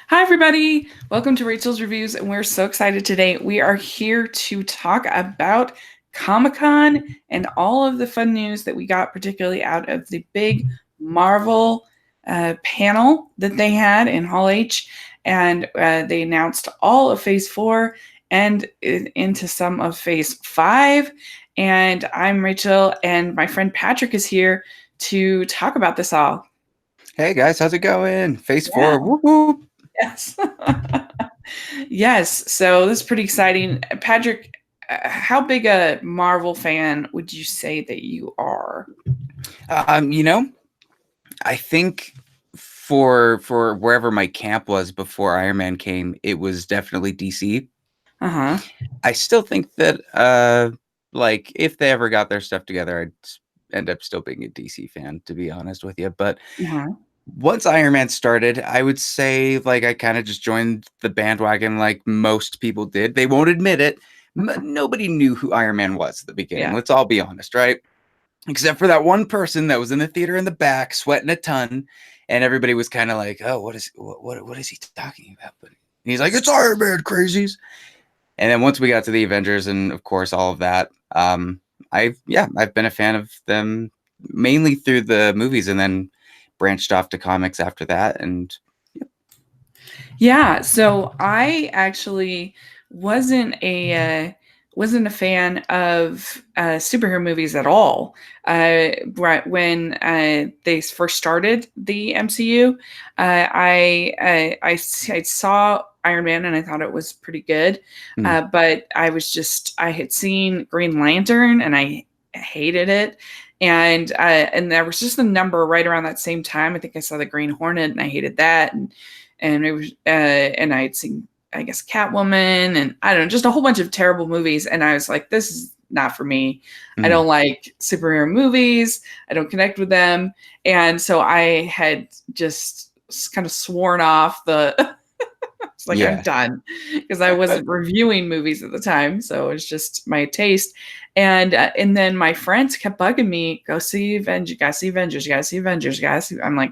Hi, everybody. Welcome to Rachel's Reviews, and we're so excited today. We are here to talk about Comic-Con and all of the fun news that we got, particularly out of the big Marvel panel that they had in Hall H. And they announced all of Phase 4 and into some of Phase 5. And I'm Rachel, and my friend Patrick is here to talk about this all. Hey guys, how's it going? Phase Yeah. 4, whoop. Yes. Yes. So this is pretty exciting. Patrick, how big a Marvel fan would you say that you are? Um, you know, I think for wherever my camp was before Iron Man came, it was definitely DC. Uh-huh. I still think that like if they ever got their stuff together, I'd end up still being a DC fan, to be honest with you. But Uh-huh. once Iron Man started, I would say like I kind of just joined the bandwagon like most people did. They won't admit it. Nobody knew who Iron Man was at the beginning. Yeah. Let's all be honest, right? Except for that one person that was in the theater in the back sweating a ton, and everybody was kind of like, oh, what is he talking about? But he's like, it's Iron Man, crazies. And then once we got to the Avengers and of course all of that, I've been a fan of them mainly through the movies, and then branched off to comics after that. And Yeah, so I actually wasn't a fan of superhero movies at all. Right when they first started the MCU, I saw Iron Man and I thought it was pretty good, mm, but I had seen Green Lantern and I hated it. And there was just a number right around that same time. I think I saw the Green Hornet and I hated that, and it was and I had seen, I guess, Catwoman, and I don't know, just a whole bunch of terrible movies, and I was like, this is not for me. I mm, don't like superhero movies. I don't connect with them. And so I had just kind of sworn off the it's like, I'm yeah. done, because I wasn't reviewing movies at the time, so it was just my taste. And then my friends kept bugging me, go see Avengers, you gotta see Avengers, you gotta see Avengers, you gotta see. I'm like,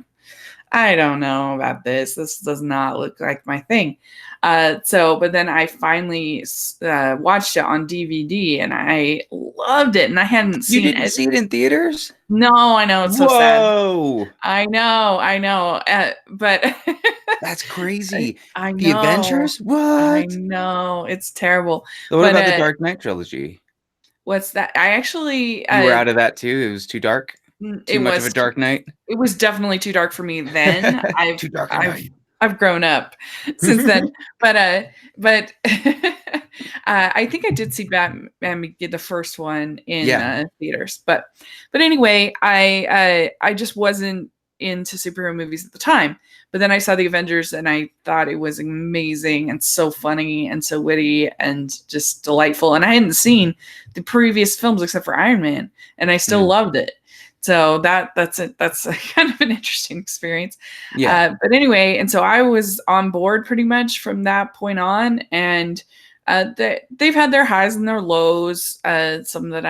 I don't know about this. This does not look like my thing. But then I finally watched it on DVD and I loved it. And I hadn't You seen didn't it. see it in theaters? No, I know. It's so sad. Whoa, I know. But that's crazy. I The know. Avengers? I What? know. It's terrible. So what But about the Dark Knight trilogy? what's that? I actually, You were out of that too? It was too dark? it Too much of a was Dark Knight? it was definitely too dark for me then. Too dark a I've night. I've grown up since then. But I think I did see Batman the first one in Yeah. theaters. But anyway, I just wasn't into superhero movies at the time. But then I saw the Avengers and I thought it was amazing and so funny and so witty and just delightful. And I hadn't seen the previous films except for Iron Man, and I still Mm, loved it. So that's a kind of an interesting experience. yeah. But anyway, and so I was on board pretty much from that point on, and they've had their highs and their lows. Some that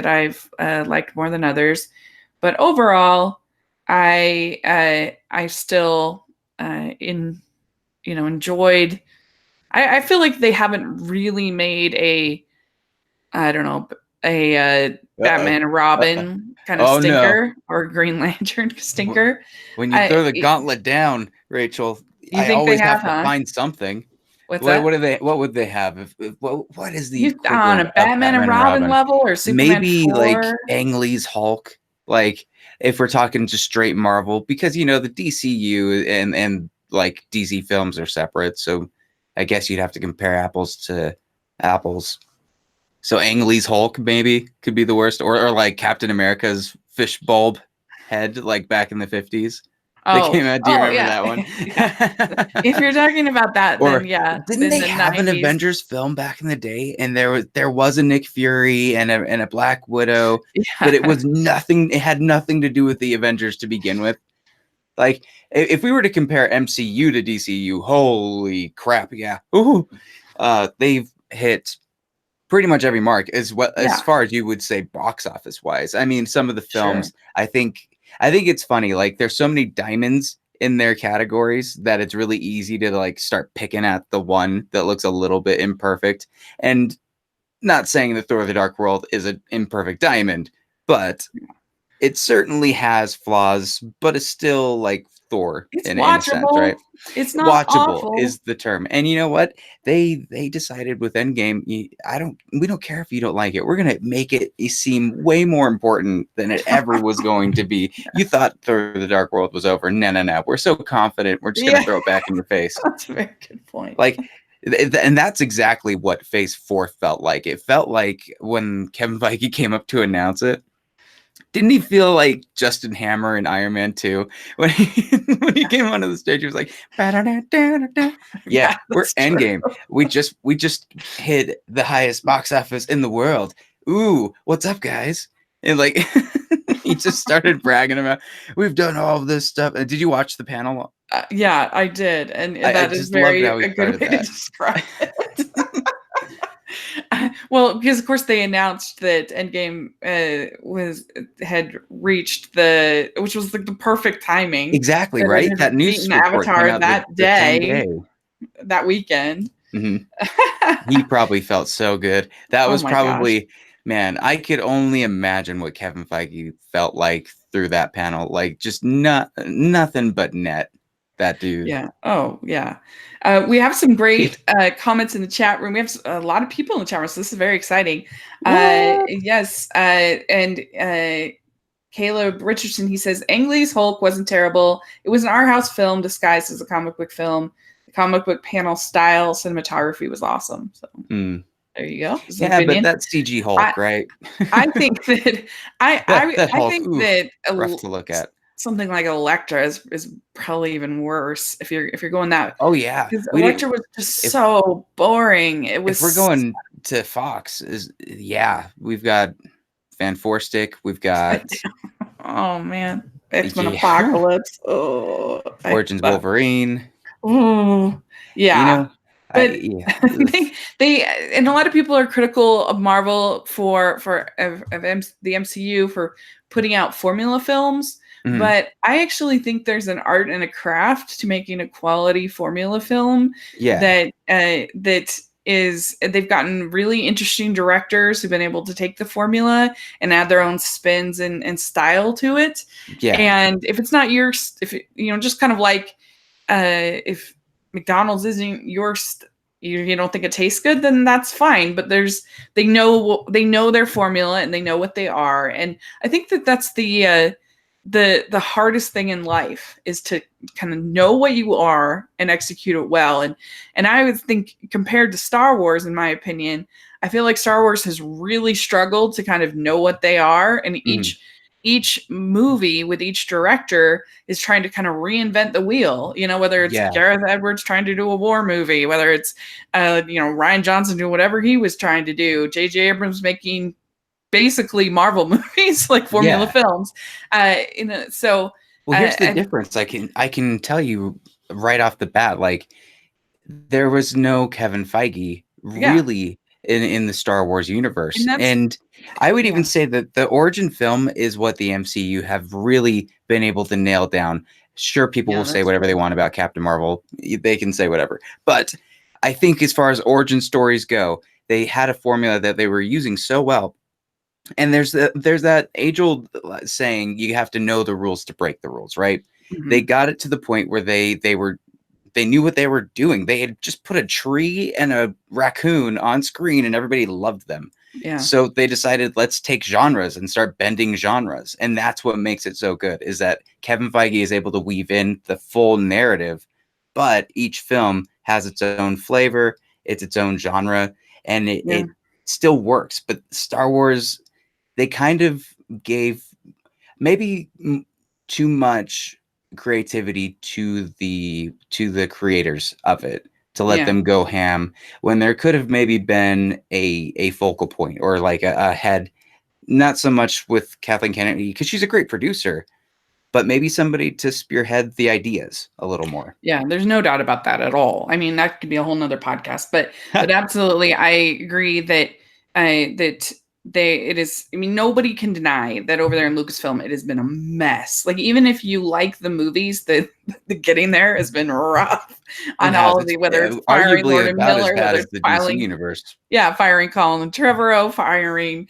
I've liked more than others, but overall, I still in enjoyed. I feel like they haven't really made a, I don't know, a Uh-oh. Batman and Robin kind of Oh no. stinker or Green Lantern Wh- stinker. When you I throw the gauntlet down, Rachel, You I think they always have, have to huh? find something. What's What that? do they what would they have? What is the You on equivalent a of Batman and Batman and Robin Robin? level or Superman Maybe like 4? Ang Lee's Hulk. Like if we're talking just straight Marvel, because the DCU and like DC films are separate, so I guess you'd have to compare apples to apples. So Ang Lee's Hulk maybe could be the worst, or like Captain America's fish bulb head, like back in the 50s. They Oh, came out. Do you oh remember yeah, that one? yeah. If you're talking about that, then Or yeah, didn't in they the have an 90s. Avengers film back in the day? And there was a Nick Fury and a Black Widow, but it Yeah, was nothing. It had nothing to do with the Avengers to begin with. Like if we were to compare MCU to DCU, holy crap, yeah, ooh, they've hit pretty much every mark as yeah, far as you would say box office wise. I mean, some of the sure. films, I think it's funny. Like there's so many diamonds in their categories that it's really easy to like start picking at the one that looks a little bit imperfect. And not saying that Thor: The Dark World is an imperfect diamond, but it certainly has flaws, but it's still like Thor It's in a sense, watchable. right? It's not Watchable awful. is the term. And you know what? They decided with Endgame, we don't care if you don't like it. We're gonna make it seem way more important than it ever was going to be. You thought Thor: The Dark World was over. No. We're so confident. We're just gonna Yeah, throw it back in your face. that's a very good point. Like, and that's exactly what Phase 4 felt like. It felt like when Kevin Feige came up to announce it. Didn't he feel like Justin Hammer in Iron Man 2 when he came onto the stage? He was like, "Ba-da-da-da-da-da." Yeah, we're that's true. Endgame. We just hit the highest box office in the world. Ooh, what's up, guys? And like he just started bragging about we've done all of this stuff. Did you watch the panel? Yeah, I did, and I that is just loved very how he a good started way to that. describe it. Well, because of course they announced that Endgame had reached which was like the perfect timing. Exactly, That it right? had That news beaten report came Avatar out that the same day, day. that weekend. Mhm. He probably felt so good. That Oh was my gosh. probably, man, I could only imagine what Kevin Feige felt like through that panel. Like just nothing but net. That dude. Yeah. Oh, yeah. We have some great comments in the chat room. We have a lot of people in the chat room, so this is very exciting. What? Yes. And Caleb Richardson, he says, Ang Lee's Hulk wasn't terrible. It was an art house film disguised as a comic book film. The comic book panel style cinematography was awesome. So there you go. This is an Yeah, but opinion. that's CG I, Hulk, right? I think that That I Hulk, think oof, that rough to look at. something like Elektra is probably even worse if you're going that, Oh yeah, because we did. Elektra was just If so boring. It if we're was going to Fox, we've got Van Forstick, we've got oh man, X-Men yeah, whew, Apocalypse. Oh, Origins Wolverine. oh You yeah. know, But yeah. they and a lot of people are critical of Marvel the MCU for putting out formula films, Mhm. but I actually think there's an art and a craft to making a quality formula film Yeah, that is they've gotten really interesting directors who've been able to take the formula and add their own spins and style to it. yeah, And if it's not yours, if it, just kind of like if McDonald's isn't you don't think it tastes good, then that's fine. But they know their formula and they know what they are, and I think that's the hardest thing in life is to kind of know what you are and execute it well. And I would think compared to Star Wars, in my opinion, I feel like Star Wars has really struggled to kind of know what they are, and mhm, each movie with each director is trying to kind of reinvent the wheel, whether it's yeah, Gareth Edwards trying to do a war movie, whether it's Ryan Johnson doing whatever he was trying to do, JJ Abrams making basically Marvel movies like formula yeah. films. So Well, here's the and difference. I can tell you right off the bat, like there was no Kevin Feige yeah, really in the Star Wars universe, and that's and I would yeah, even say that the origin film is what the MCU have really been able to nail down. Sure, people yeah, will say that's whatever they true. want about Captain Marvel. They can say whatever, but I think as far as origin stories go, they had a formula that they were using so well. And there's that age old saying you have to know the rules to break the rules, right? They Hmm. got it to the point where they knew what they were doing. They had just put a tree and a raccoon on screen and everybody loved them. Yeah, So they decided let's take genres and start bending genres. And that's what makes it so good is that Kevin Feige is able to weave in the full narrative, but each film has its own flavor, it's its own genre, and yeah, it still works. But Star Wars, they kind of gave maybe too much creativity to the creators of it to let yeah. them go ham when there could have maybe been a focal point or like a head, not so much with Kathleen Kennedy because she's a great producer, but maybe somebody to spearhead the ideas a little more. Yeah, there's no doubt about that at all. I mean, that could be a whole nother podcast, but absolutely, I agree that it is. I mean, nobody can deny that over there in Lucasfilm, it has been a mess. Like, even if you like the movies that the getting there has been rough It on has. all of It's whether it's firing arguably Lord and about as Miller, bad whether as it's the DC universe. firing Colin Trevorrow, firing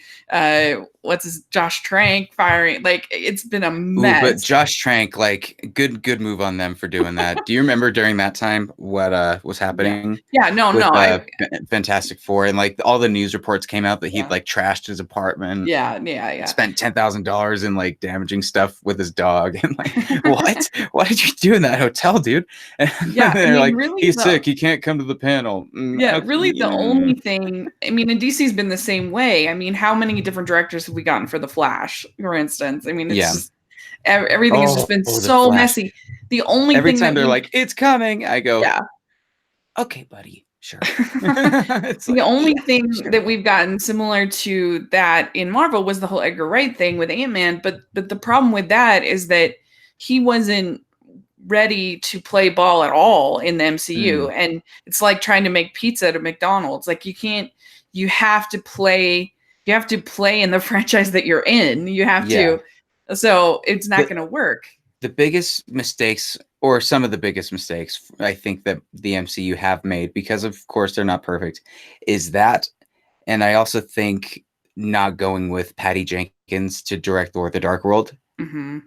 Josh Trank, firing, like, it's been a Ooh, but mess. Josh Trank, like, good move on them for doing that. Do you remember during that time what was happening with Fantastic Four, and like all the news reports came out that he'd like trashed his apartment, spent $10,000 in like damaging stuff with his dog, and like, what? Why did you do in that hotel, dude? And they're like, really, he's sick, he can't come to the panel. Really, the only thing, I mean, and DC's been the same way. I mean, how many different directors have we gotten for The Flash, for instance? I mean, it's just everything has just been so messy. The only every thing time they're like, it's coming, I go, okay, buddy, sure. The only thing that we've gotten similar to that in Marvel was the whole Edgar Wright thing with Ant-Man, but the problem with that is that he wasn't ready to play ball at all in the MCU, and it's like trying to make pizza at a McDonald's. Like, you have to play in the franchise that you're in. You have to, so it's not going to work. The biggest mistakes, or some of the biggest mistakes, I think that the MCU have made, because of course they're not perfect, is that, and I also think not going with Patty Jenkins to direct Thor: The Dark World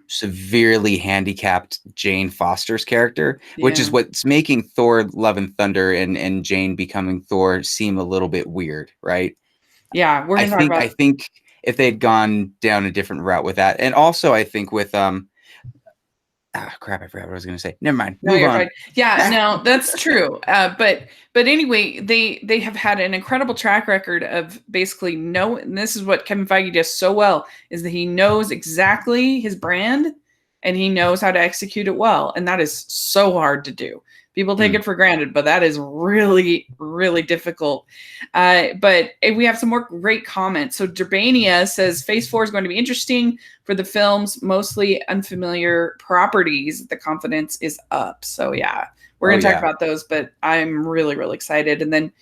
severely handicapped Jane Foster's character, which is what's making Thor: Love and Thunder and Jane becoming Thor seem a little bit weird, right? Yeah, we're gonna talk about. I think if they'd gone down a different route with that, and also I think with crap, I forgot what I was going to say. Never mind. Move on. Fine. Yeah, no, that's true. But anyway, they have had an incredible track record of basically and this is what Kevin Feige does so well, is that he knows exactly his brand and he knows how to execute it well. And that is so hard to do. People take it for granted, but that is really, really difficult. But we have some more great comments. So Derbania says Phase 4 is going to be interesting for the film's mostly unfamiliar properties. The confidence is up. So yeah, we're going to talk about those, but I'm really, really excited. And then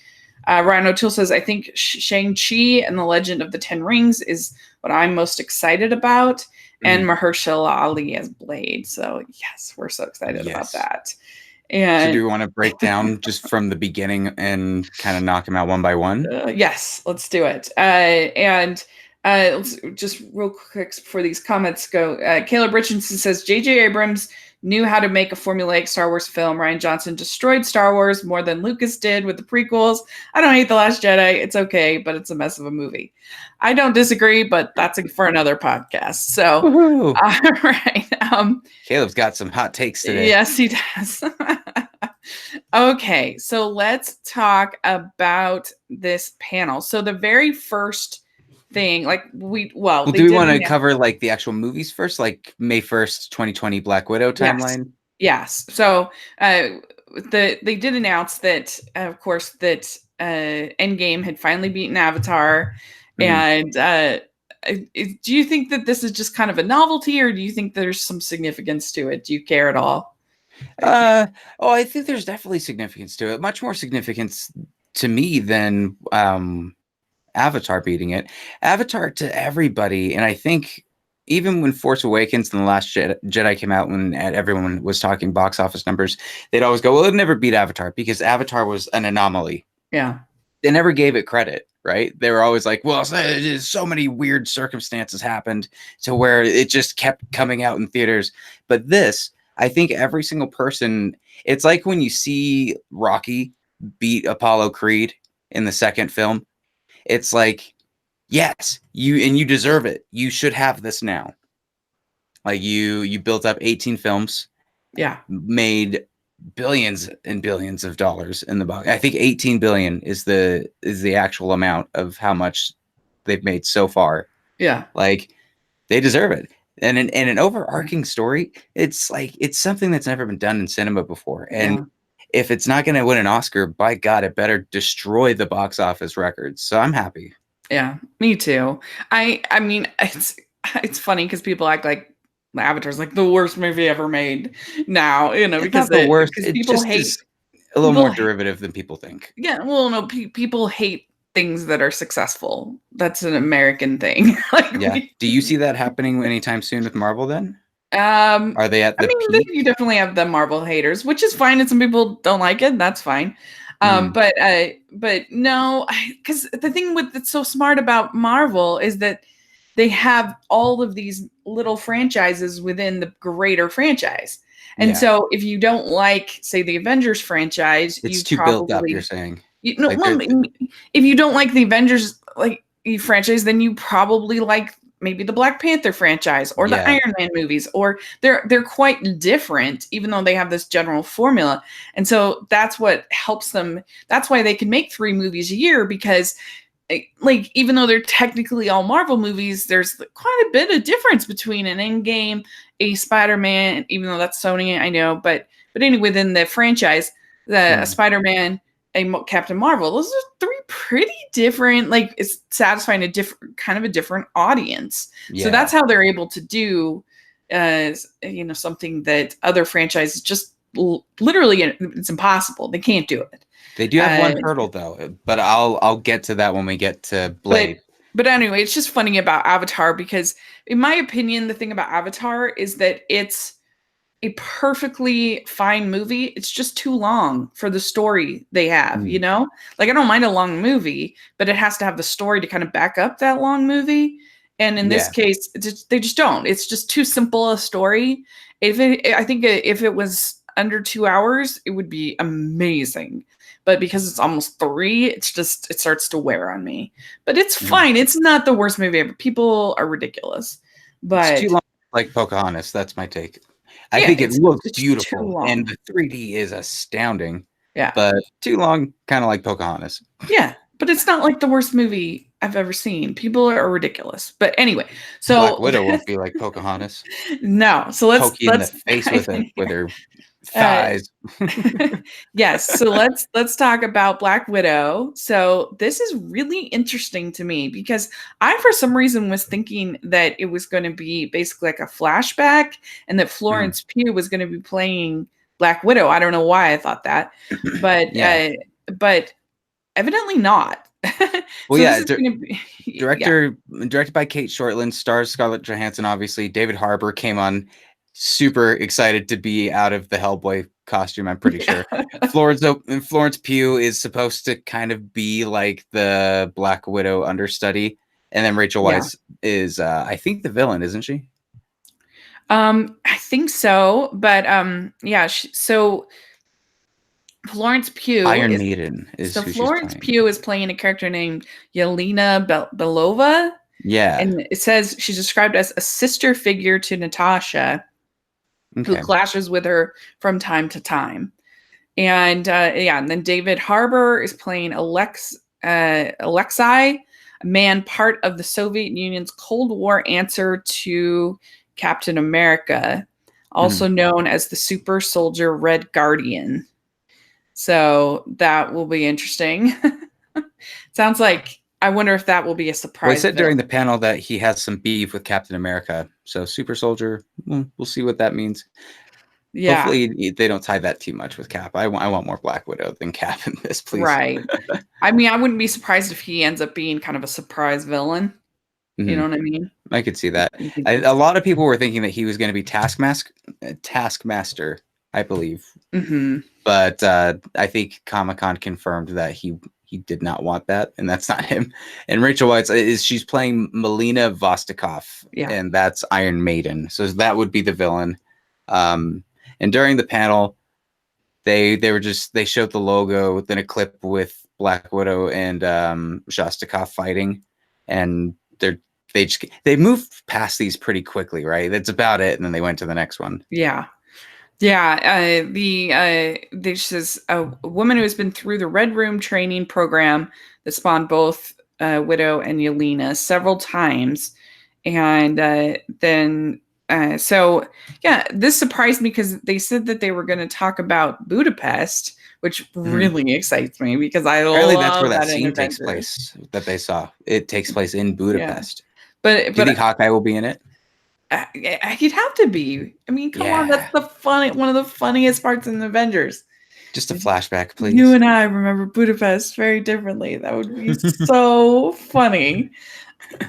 Ryan O'Toole says, I think Shang-Chi and the Legend of the Ten Rings is what I'm most excited about. And Mahershala Ali as Blade. So yes, we're so excited about that. And so do we want to break down just from the beginning and kind of knock them out one by one? Yes, let's do it. And let's just real quick before these comments go. Caleb Richardson says J.J. Abrams knew how to make a formulaic Star Wars film. Rian Johnson destroyed Star Wars more than Lucas did with the prequels. I don't hate The Last Jedi. It's okay, but it's a mess of a movie. I don't disagree, but that's for another podcast. So, all right. Caleb's got some hot takes today. Yes, he does. Okay, so let's talk about this panel. So the very first thing, like do we want to cover like the actual movies first, like May 1st, 2020 Black Widow timeline? Yes. So they did announce that, of course, that Endgame had finally beaten Avatar. And do you think that this is just kind of a novelty, or do you think there's some significance to it? Do you care at all? I think there's definitely significance to it. Much more significance to me than Avatar beating it. Avatar to everybody, and I think even when Force Awakens and The Last Jedi came out, when everyone was talking box office numbers, they'd always go, well, it never beat Avatar because Avatar was an anomaly. Yeah. They never gave it credit, right? They were always like, well, so many weird circumstances happened to where it just kept coming out in theaters. But this, I think every single person, it's like when you see Rocky beat Apollo Creed in the second film, it's like, yes, you deserve it. You should have this now. Like you built up 18 films, made billions and billions of dollars in the box. I think 18 billion is the actual amount of how much they've made so far. Yeah, like they deserve it. And an overarching story, it's like it's something that's never been done in cinema before. And if it's not going to win an Oscar, by God, it better destroy the box office records. So I'm happy. Yeah, me too. I mean, it's funny because people act like Avatar's like the worst movie ever made now, because the worst. Because people hate is a little more derivative than people think. Yeah, well, no, people hate things that are successful. That's an American thing. Do you see that happening anytime soon with Marvel then? Are they at I the mean, peak? you definitely have the Marvel haters, which is fine, and some people don't like it. That's fine. Mm, But no, because the thing that's so smart about Marvel is that they have all of these little franchises within the greater franchise. And yeah, so if you don't like, say, the Avengers franchise, it's too built up. You're saying like well, they're if you don't like the Avengers franchise, then you probably like maybe the Black Panther franchise or the yeah Iron Man movies, or they're quite different, even though they have this general formula. And so that's what helps them. That's why they can make 3 movies a year, because like even though they're technically all Marvel movies, there's quite a bit of difference between an Endgame, a Spider-Man, even though that's Sony, I know, but anyway, within the franchise, a mm, Spider-Man, Captain Marvel, those are 3 pretty different. Like it's satisfying a different kind of a different audience. So that's yeah. how they're able to do, something that other franchises just literally it's impossible. They can't do it. They do have Uh, one hurdle though, but I'll get to that when we get to but Blade. but anyway, it's just funny about Avatar because, in my opinion, the thing about Avatar is that it's a perfectly fine movie. It's just too long for the story they have, Mm, Like I don't mind a long movie, but it has to have the story to kind of back up that long movie. And in this yeah. case, they just don't. It's just too simple a story. I think if it was under 2 hours, it would be amazing. But because it's almost 3, it starts to wear on me. But it's Mhm. fine. It's not the worst movie ever. People are ridiculous, It's too but long, like Pocahontas. That's my take. I yeah, think it looks it's too beautiful, and long. the 3D is astounding, Yeah. but too long, kind of like Pocahontas. Yeah, but it's not like the worst movie I've ever seen. People are ridiculous. But anyway, Black so Widow won't be like Pocahontas. no. So let's Poke you in the let's face dive with in here. her Uh, thighs. yes, so let's talk about Black Widow. So this is really interesting to me because I for some reason was thinking that it was going to be basically like a flashback and that Mm, Florence Pugh was going to be playing Black Widow. I don't know why I thought that. But yeah. but evidently not. Well, So this yeah. is going to be yeah. Directed by Kate Shortland, stars Scarlett Johansson. Obviously, David Harbour came on super excited to be out of the Hellboy costume. I'm pretty Yeah. sure. Florence Pugh is supposed to kind of be like the Black Widow understudy, and then Rachel Yeah. Weisz is, I think, the villain, isn't she? I think so, but yeah, so Florence Pugh Iron is Maiden is so who she's Florence playing. Pugh is playing a character named Yelena Belova, Yeah. and it says she's described as a sister figure to Natasha, who Okay. clashes with her from time to time. And yeah, and then David Harbour is playing Alexei, a man part of the Soviet Union's Cold War answer to Captain America, Mhm. also known as the Super Soldier Red Guardian. So that will be interesting. Sounds like I wonder if that will be a Well, he surprise said villain. during the panel that he has some beef with Captain America. So Super Soldier, we'll see what that means. Yeah, Hopefully they don't tie that too much with Cap. I want more Black Widow than Cap in this, please. right. I mean, I wouldn't be surprised if he ends up being kind of a surprise villain. You Hmm. know what I mean? I could see that. You think A lot of people were thinking that he was going to be Taskmaster, I believe, mm-hmm. but I think Comic-Con confirmed that he did not want that, and that's not him. And Rachel Weisz she's playing Melina Vostokov, Yeah. and that's Iron Maiden, so that would be the villain. And during the panel, they showed the logo, then a clip with Black Widow and Shostakov fighting, and they moved past these pretty quickly, right? That's about it, and then they went to the next one. Yeah. Yeah, this is a woman who has been through the Red Room training program that spawned both Widow and Yelena several times, and then so yeah, this surprised me because they said that they were going to talk about Budapest, which Mhm. really excites me because I Apparently, that's where love that that in scene takes Avengers. place that they saw. It takes place in Yeah, Budapest. but Do you but think Hawkeye will be in it? he'd have to be. I mean, come on, that's Yeah, the funny one of the funniest parts in Avengers. just a flashback, You please. and I remember Budapest very differently. That would be so funny.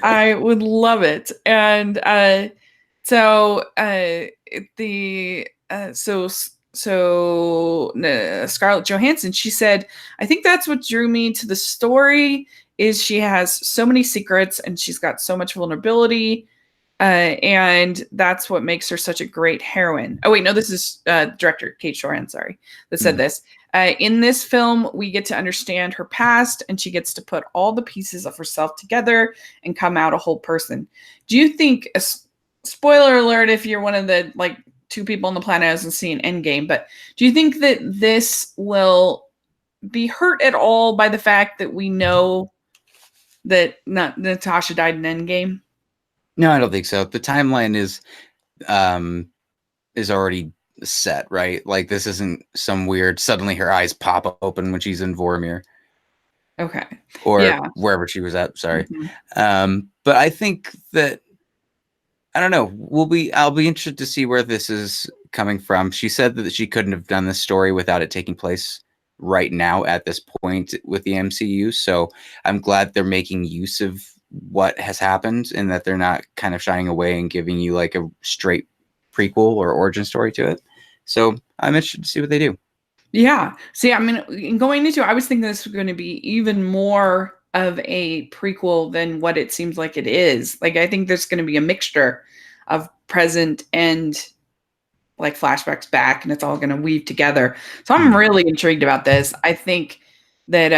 I would love it. And so Scarlett Johansson, she said, I think that's what drew me to the story is she has so many secrets and she's got so much vulnerability. And that's what makes her such a great heroine. Oh, wait, no, this is director Kate Shorhan, sorry, that said this. In this film, we get to understand her past and she gets to put all the pieces of herself together and come out a whole person. Do you think, spoiler alert if you're one of the like 2 people on the planet who hasn't seen Endgame, but do you think that this will be hurt at all by the fact that we know that Natasha died in Endgame? No, I don't think so. The timeline is already set, right? Like this isn't some weird suddenly her eyes pop open when she's in Vormir. Okay. Or wherever she was at, sorry. But I think that I don't know. I'll be interested to see where this is coming from. She said that she couldn't have done this story without it taking place right now at this point with the MCU. So I'm glad they're making use of what has happened and that they're not kind of shying away and giving you like a straight prequel or origin story to it. So I'm interested to see what they do. Yeah. See, I mean, going into it, I was thinking this was going to be even more of a prequel than what it seems like it is. Like, I think there's going to be a mixture of present and like flashbacks back, and it's all going to weave together. So I'm really intrigued about this. I think that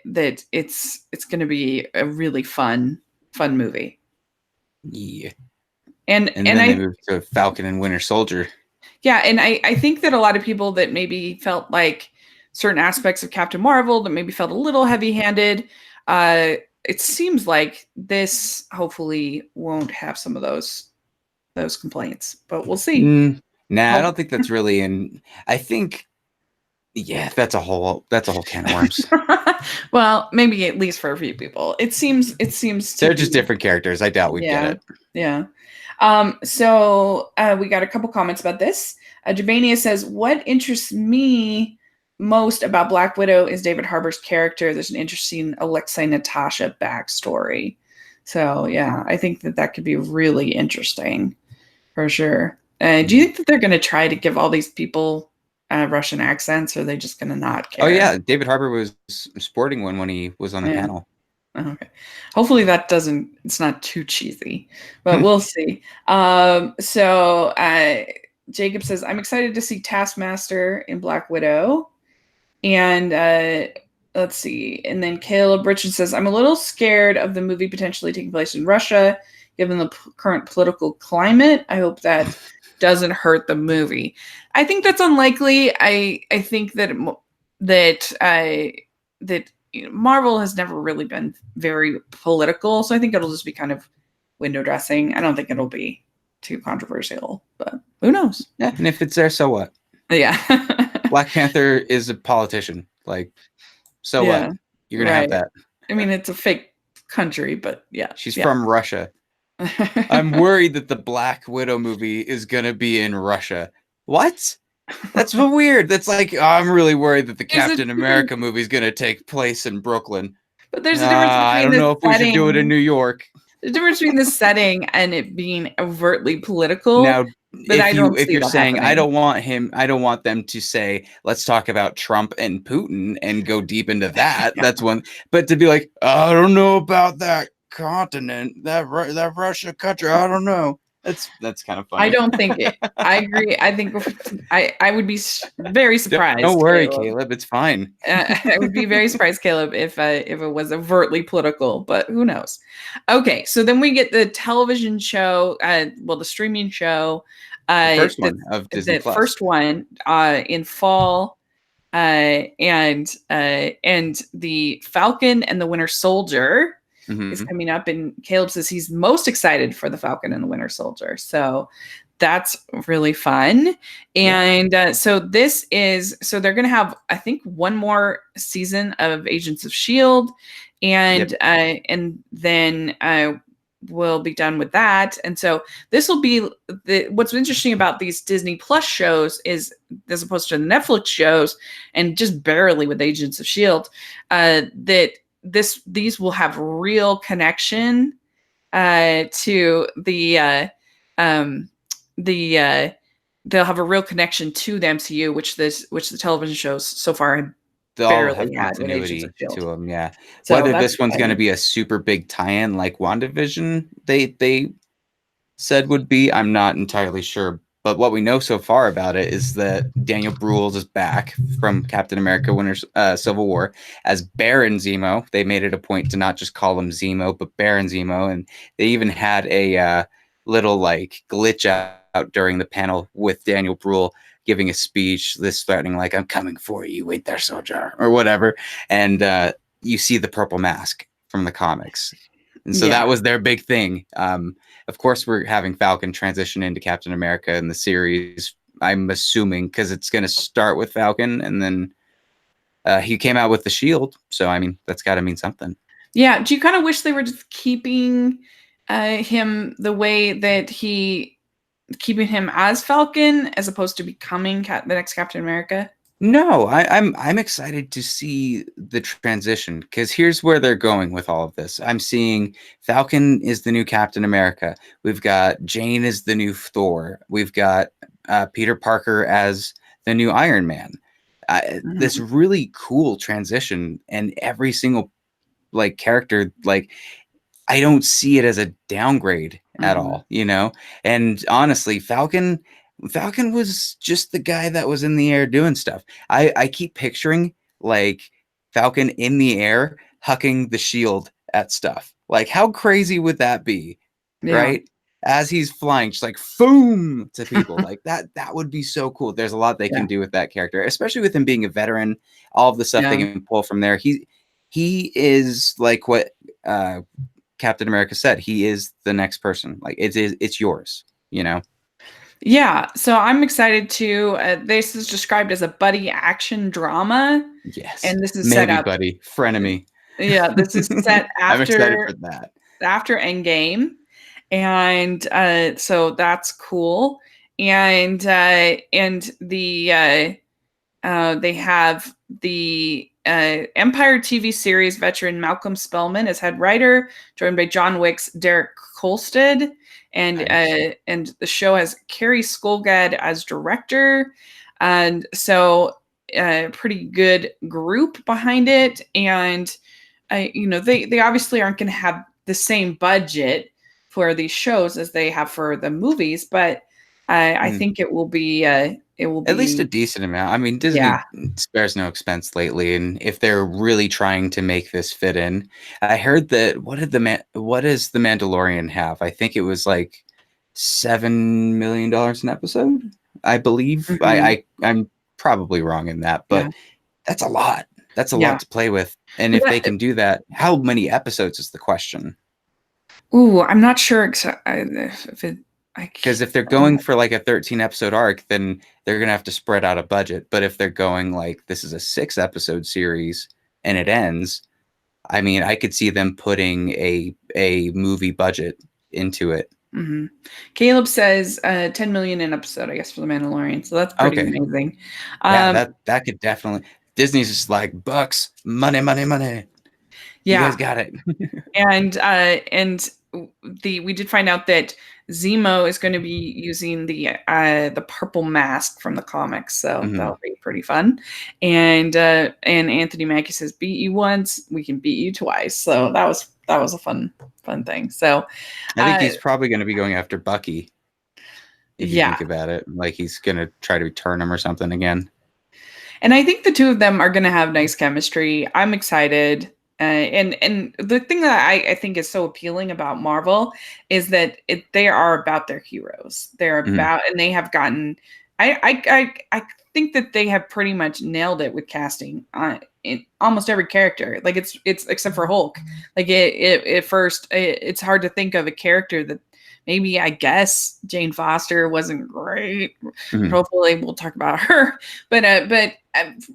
that it's going to be a really fun movie. Yeah. And then they moved to Falcon and Winter Soldier. Yeah, and I think that a lot of people that maybe felt like certain aspects of Captain Marvel that maybe felt a little heavy-handed, it seems like this hopefully won't have some of those complaints, but we'll see. I don't think that's really in. I think, that's a whole can of worms. Well, maybe at least for a few people. It seems they're just different characters. I doubt we get it. Yeah. So we got a couple comments about this. Jabania says, what interests me most about Black Widow is David Harbour's character. There's an interesting Alexei Natasha backstory. So yeah, I think that could be really interesting for sure. Do you think that they're going to try to give all these people Russian accents, or are they just going to not care? Oh yeah, David Harbour was sporting one when he was on the panel. Okay. Hopefully it's not too cheesy, but we'll see. So Jacob says, I'm excited to see Taskmaster in Black Widow. And let's see. And then Caleb Richard says, I'm a little scared of the movie potentially taking place in Russia, given the current political climate. I hope that doesn't hurt the movie. I think that's unlikely. I think that Marvel has never really been very political, so I think it'll just be kind of window dressing. I don't think it'll be too controversial, but who knows? Yeah, and if it's there, so what? Yeah. Black Panther is a politician. Like, so what? You're gonna have that. I mean, it's a fake country, but yeah. She's from Russia. I'm worried that the Black Widow movie is gonna be in Russia. What? That's so weird. That's like, I'm really worried that the Captain America movie is going to take place in Brooklyn. But there's a difference between I don't know if we should do it in New York. There's a difference between the setting and it being overtly political. Now, if you're saying happening. I don't want them to say, let's talk about Trump and Putin and go deep into that. That's one. But to be like, I don't know about that continent, that Russia country. I don't know. That's kind of funny. I don't think it. I agree. I think I would be very surprised. Don't worry, Caleb. It's fine. I would be very surprised, Caleb, if it was overtly political, but who knows? Okay, so then we get the television show, the streaming show. The first one of Disney Plus. The first one in fall, and the Falcon and the Winter Soldier. Is coming up, and Caleb says he's most excited for the Falcon and the Winter Soldier. So that's really fun. And so they're going to have, I think, one more season of Agents of S.H.I.E.L.D. And then we'll be done with that. And so this will be what's interesting about these Disney Plus shows is, as opposed to the Netflix shows, and just barely with Agents of S.H.I.E.L.D., that these will have real connection to the they'll have a real connection to the MCU, which the television shows so far have They all have barely had with Agents of continuity to Shield. them, yeah. So Whether that's this one's gonna exciting. be a super big tie-in like WandaVision they said would be, I'm not entirely sure. But what we know so far about it is that Daniel Bruhl is back from Captain America Civil War as Baron Zemo. They made it a point to not just call him Zemo, but Baron Zemo. And they even had a little like glitch out during the panel with Daniel Bruhl giving a speech, this threatening, like, I'm coming for you, wait there, soldier, or whatever. And you see the purple mask from the comics. And so that was their big thing. Of course, we're having Falcon transition into Captain America in the series, I'm assuming, because it's going to start with Falcon, and then he came out with the shield. So, I mean, that's got to mean something. Yeah. Do you kind of wish they were just keeping him the way that keeping him as Falcon as opposed to becoming the next Captain America? No, I'm excited to see the transition, because here's where they're going with all of this. I'm seeing Falcon is the new Captain America. We've got Jane as the new Thor. We've got Peter Parker as the new Iron Man. This really cool transition, and every single like character, like, I don't see it as a downgrade at all, you know? And honestly, Falcon was just the guy that was in the air doing stuff. I keep picturing like Falcon in the air hucking the shield at stuff. Like, how crazy would that be? Yeah. Right? As he's flying, just like boom to people. Like that would be so cool. There's a lot they can do with that character, especially with him being a veteran, all of the stuff they can pull from there. He is like what Captain America said, he is the next person. Like, it's yours, you know? Yeah. So I'm excited too. This is described as a buddy action drama. Yes. And this is Maybe, set up. buddy. Frenemy. Yeah. This is set I'm excited for that. After Endgame. And so that's cool. And they have the Empire TV series veteran Malcolm Spellman as head writer, joined by John Wick's Derek Kolstad, and the show has Carrie Skolgad as director, and so a pretty good group behind it. And they obviously aren't going to have the same budget for these shows as they have for the movies, but I think it will be at least a decent amount. I mean, Disney spares no expense lately, and if they're really trying to make this fit in, I heard that what does the Mandalorian have? I think it was like $7 million an episode, I believe. I'm probably wrong in that, but that's a lot. That's a lot to play with. And if they can do that, how many episodes is the question? Ooh, I'm not sure because if they're going for like a 13 episode arc, then they're going to have to spread out a budget. But if they're going like, this is a 6 episode series and it ends, I mean, I could see them putting a movie budget into it. Caleb says 10 million an episode, I guess, for The Mandalorian. So that's pretty amazing. Yeah, that could definitely. Disney's just like, bucks, money. Yeah. You guys got it. and we did find out that Zemo is going to be using the purple mask from the comics, so that'll be pretty fun. And Anthony Mackie says, beat you once, we can beat you twice. So that was a fun thing. So I think he's probably going to be going after Bucky. If you think about it, like he's going to try to return him or something again. And I think the two of them are going to have nice chemistry. I'm excited. And the thing that I think is so appealing about Marvel is that they are about their heroes. They're about, and they have gotten. I think that they have pretty much nailed it with casting in almost every character. Like it's except for Hulk. Like at first, it's hard to think of a character that maybe, I guess, Jane Foster wasn't great. Hopefully, we'll talk about her. But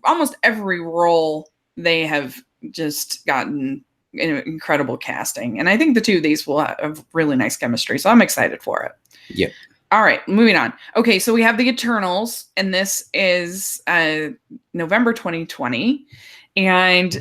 almost every role they have just gotten incredible casting, and I think the two of these will have really nice chemistry, so I'm excited for it. Yep. All right, moving on. Okay, so we have the Eternals, and this is November 2020, and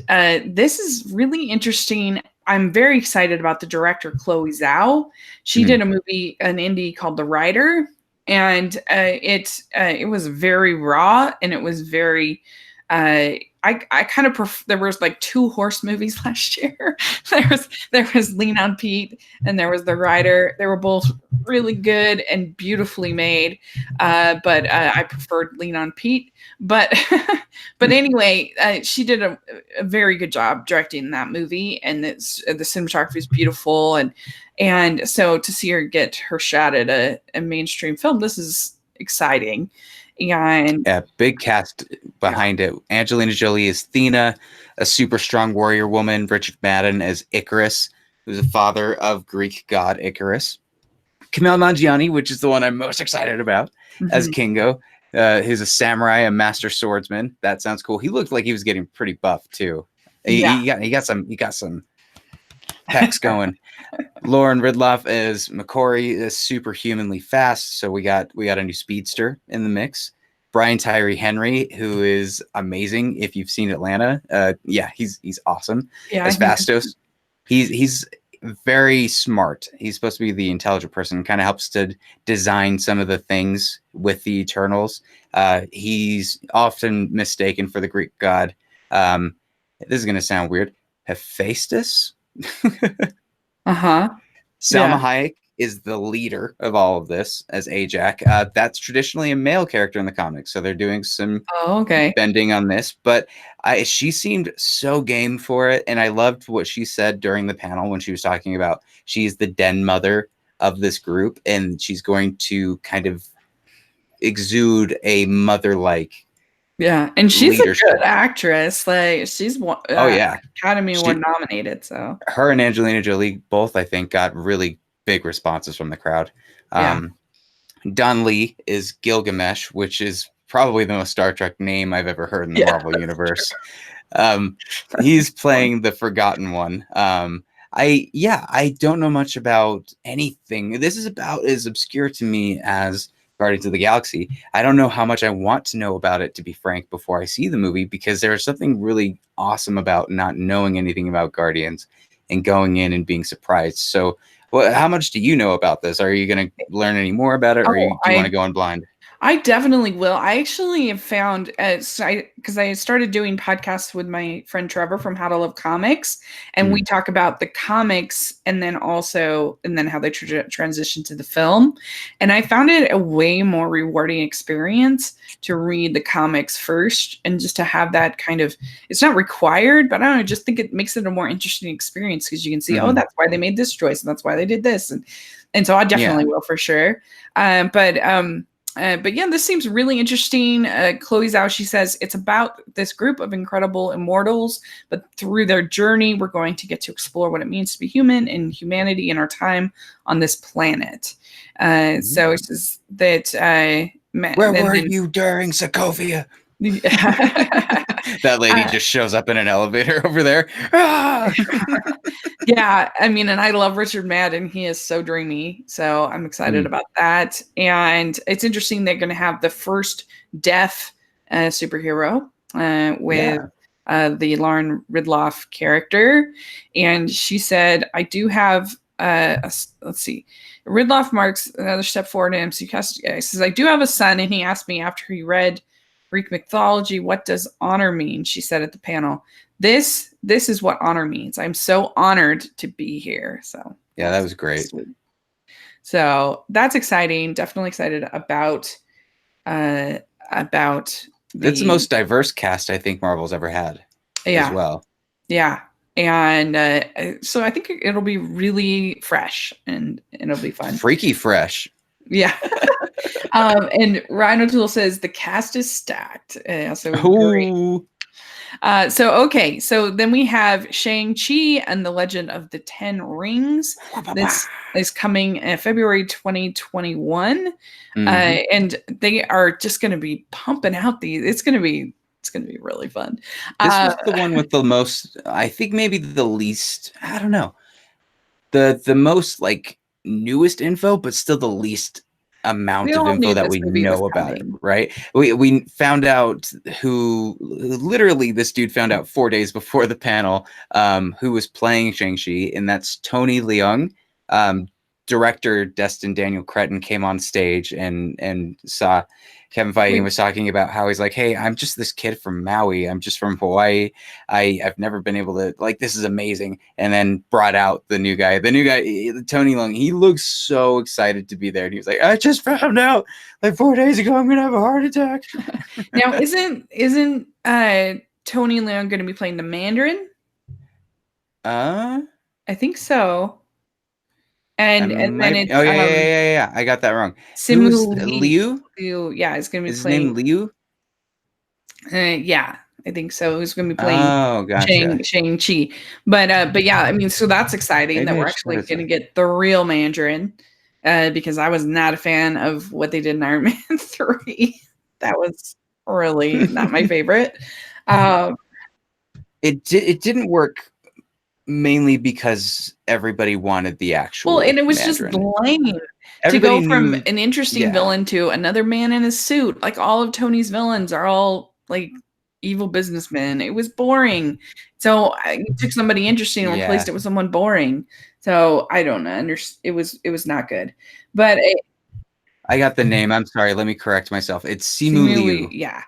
this is really interesting. I'm very excited about the director Chloe Zhao. She did a movie, an indie called The Rider, it was very raw, and it was very I kind of there was like two horse movies last year. There was Lean on Pete, and there was The Rider. They were both really good and beautifully made, but I preferred Lean on Pete. But but anyway, she did a very good job directing that movie, and the cinematography is beautiful, and so to see her get her shot at a mainstream film, this is exciting. And yeah, big cast behind it. Angelina Jolie as Thena, a super strong warrior woman. Richard Madden as Icarus, who's the father of Greek god Icarus. Kumail Nanjiani, which is the one I'm most excited about, as Kingo. He's a samurai, a master swordsman. That sounds cool. He looked like he was getting pretty buff too. He got some pecs going. Lauren Ridloff as McCory is superhumanly fast, so we got a new speedster in the mix. Brian Tyree Henry, who is amazing. If you've seen Atlanta, he's awesome. Yeah, as Fastos, he's very smart. He's supposed to be the intelligent person, kind of helps to design some of the things with the Eternals. He's often mistaken for the Greek god. This is going to sound weird. Hephaestus? Uh-huh. Salma Hayek is the leader of all of this as Ajax. That's traditionally a male character in the comics, so they're doing some bending on this. But she seemed so game for it, and I loved what she said during the panel when she was talking about she's the den mother of this group, and she's going to kind of exude a mother-like. Yeah, and she's leadership. A good actress. Like she's Academy Award nominated. So her and Angelina Jolie both, I think, got really big responses from the crowd. Don Lee is Gilgamesh, which is probably the most Star Trek name I've ever heard in the Marvel universe. He's playing the Forgotten One. I don't know much about anything. This is about as obscure to me as Guardians of the Galaxy. I don't know how much I want to know about it, to be frank, before I see the movie, because there's something really awesome about not knowing anything about Guardians and going in and being surprised. So how much do you know about this? Are you going to learn any more about it, or do you want to go in blind? I definitely will. I actually have found, because I started doing podcasts with my friend Trevor from How to Love Comics, and we talk about the comics and then how they transition to the film. And I found it a way more rewarding experience to read the comics first, and just to have that kind of, it's not required, but I don't know, just think it makes it a more interesting experience, because you can see, oh, that's why they made this choice, and that's why they did this. And so I definitely will for sure. But yeah, this seems really interesting. Chloe Zhao, she says, it's about this group of incredible immortals, but through their journey, we're going to get to explore what it means to be human and humanity in our time on this planet. So it says that... Where were you during Sokovia? That lady just shows up in an elevator over there. Yeah, I mean, and I love Richard Madden. He is so dreamy. So I'm excited about that. And it's interesting they're going to have the first deaf superhero with the Lauren Ridloff character. And she said, I do have, let's see, Ridloff marks another step forward in MCU cast. He says, I do have a son, and he asked me after he read Greek mythology, what does honor mean? She said at the panel, this is what honor means. I'm so honored to be here. So yeah, that was great. Sweet. So that's exciting. Definitely excited about it's the most diverse cast I think Marvel's ever had as well. Yeah. And so I think it'll be really fresh, and it'll be fun. Freaky fresh. Yeah. And Ryan O'Toole says the cast is stacked. So then we have Shang-Chi and the Legend of the Ten Rings. This is coming in February 2021. And they are just going to be pumping out these. It's going to be really fun. This was the one with the most, I think maybe the least, I don't know, the most like newest info, but still the least amount of info that we know about it, right? We found out who literally this dude found out 4 days before the panel, who was playing Shang-Chi, and that's Tony Leung. director Destin Daniel Cretton came on stage and saw Kevin Feige and was talking about how he's like, hey, I'm just this kid from Maui. I'm just from Hawaii. I've never been able to, like, this is amazing. And then brought out the new guy, Tony Leung. He looks so excited to be there. And he was like, I just found out like 4 days ago, I'm going to have a heart attack. Now, isn't Tony Leung going to be playing the Mandarin? I think so. And then it's yeah. I got that wrong. Simu Liu? Yeah, it's going to be Is playing. his name Liu? Yeah, I think so. Who's going to be playing? Oh, gotcha. Shang-Chi. But yeah, I mean, so that's exciting that we're actually going to get the real Mandarin. Because I was not a fan of what they did in Iron Man 3. That was really not my favorite. It didn't work mainly because everybody wanted the actual. Well, and it was Mandarin. just lame to go from an interesting villain to another man in a suit. Like all of Tony's villains are all like evil businessmen. It was boring. So I took somebody interesting and replaced it with someone boring. So I don't know. It was not good. But I got the name. I'm sorry. Let me correct myself. It's Simu Liu. Yeah.